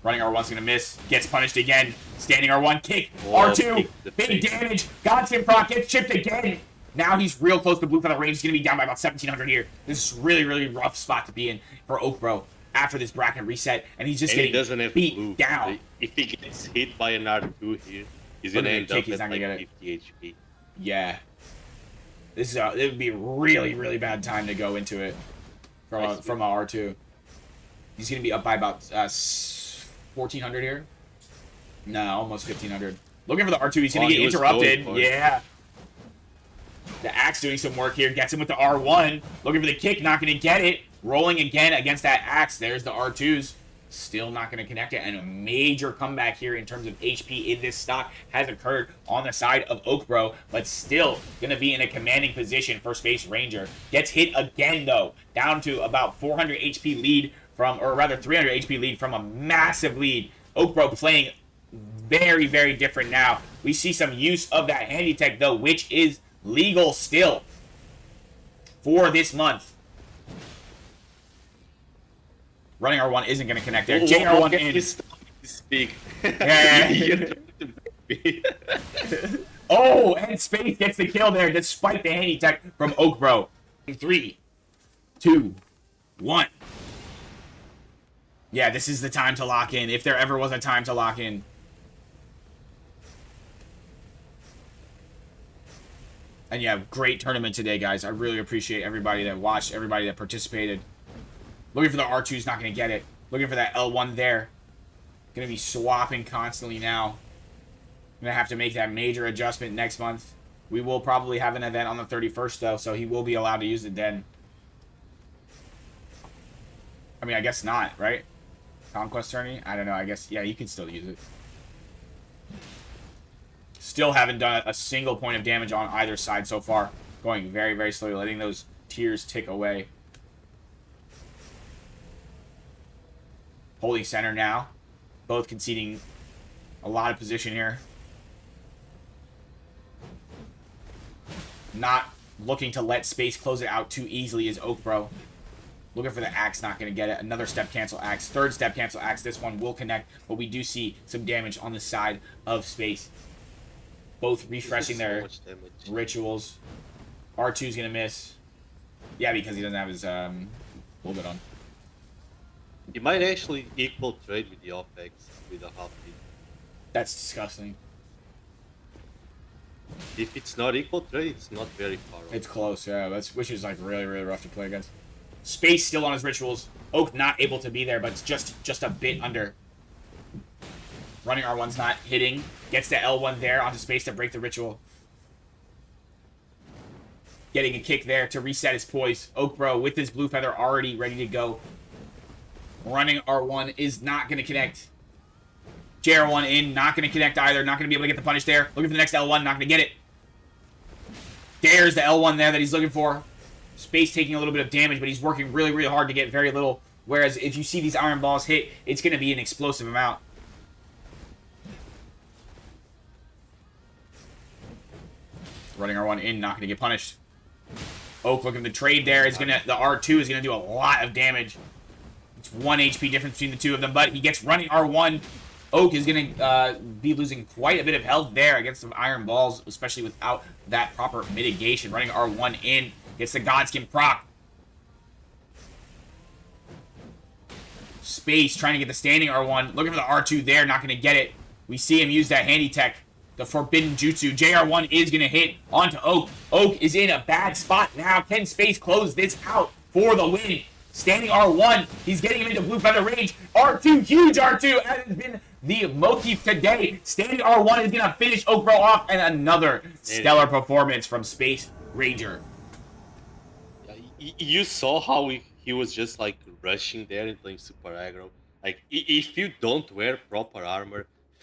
Speaker 1: Running R1's going to miss. Gets punished again. Standing R1. Kick. R2. Big damage. Godskin proc gets chipped again. Now he's real close to blue feather range. He's going to be down by about 1,700 here. This is really, really rough spot to be in for Oak Bro after this bracket reset. And he's just getting beat down.
Speaker 2: If he gets hit by an R2 here, he's going to end up at like 50 HP.
Speaker 1: Yeah. This is it would be a really, really bad time to go into it from a R2. He's going to be up by about 1,400 here. No, almost 1,500. Looking for the R2. He's going to get interrupted. Yeah. This is it would be a really, really bad time to go into it from a R2. He's going to be up by about 1,400 here. No, almost 1,500. Looking for the R2. He's going to get interrupted. Yeah. This is it would be a really, really bad time to go into it from a R2. He's going to be up by about 1,400 here. No, almost 1,500. Looking for the R2. He's going to get interrupted. Yeah. The Axe doing some work here. Gets him with the R1. Looking for the kick. Not going to get it. Rolling again against that Axe. There's the R2s. Still not going to connect it. And a major comeback here in terms of HP in this stock has occurred on the side of Oakbro. But still going to be in a commanding position for Space Ranger. Gets hit again, though. Down to about 400 HP lead from, or rather 300 HP lead from a massive lead. Oakbro playing very, very different now. We see some use of that handy tech, though, which is legal still for this month. Running R1 isn't going to connect there. JR1 in.
Speaker 2: Speak.
Speaker 1: Yeah. Oh, and Space gets the kill there despite the handy tech from Oakbro. 3, 2, 1. Yeah, this is the time to lock in, if there ever was a time to lock in. And yeah, great tournament today, guys. I really appreciate everybody that watched, everybody that participated. Looking for the R2's not going to get it. Looking for that L1 there. Going to be swapping constantly now. Going to have to make that major adjustment next month. We will probably have an event on the 31st, though, so he will be allowed to use it then. I mean, I guess not, right? Conquest tourney? I don't know. I guess, yeah, you can still use it. Still haven't done a single point of damage on either side so far. Going very, very slowly, letting those tiers tick away. Holding center now. Both conceding a lot of position here. Not looking to let Space close it out too easily is Oakbro. Looking for the Axe, not going to get it. Another step cancel Axe. Third step cancel Axe. This one will connect, but we do see some damage on the side of Space. Both refreshing their rituals. R2's going to miss. Yeah, because he doesn't have his bullet on.
Speaker 2: He might actually equal trade with the off-X with a half hit.
Speaker 1: That's disgusting.
Speaker 2: If it's not equal trade, it's not very far off.
Speaker 1: It's close, yeah. Which is like really, really rough to play against. Space still on his rituals. Oak not able to be there, but it's just a bit under. Running R1's not hitting. Gets the L1 there onto Space to break the ritual. Getting a kick there to reset his poise. Oakbro with his blue feather already ready to go. Running R1 is not going to connect. JR1 in, not going to connect either. Not going to be able to get the punish there. Looking for the next L1, not going to get it. There's the L1 there that he's looking for. Space taking a little bit of damage, but he's working really, really hard to get very little. Whereas if you see these iron balls hit, it's going to be an explosive amount. Running R1 in, not going to get punished. Oak looking to trade there. The R2 is going to do a lot of damage. It's 1 HP difference between the two of them, but he gets running R1. Oak is going to be losing quite a bit of health there against some iron balls, especially without that proper mitigation. Running R1 in, gets the Godskin proc. Space trying to get the standing R1. Looking for the R2 there, not going to get it. We see him use that handy tech, the forbidden jutsu. JR1 is going to hit onto Oak. Oak is in a bad spot now. Can Space close this out for the win? Standing R1, he's getting him into blue feather range. R2, huge R2, as has been the motif today. Standing R1 is going to finish Oakbro off, and another stellar performance from Space Ranger.
Speaker 2: You saw how he was just like rushing there and playing super aggro. Like, if you don't wear proper armor,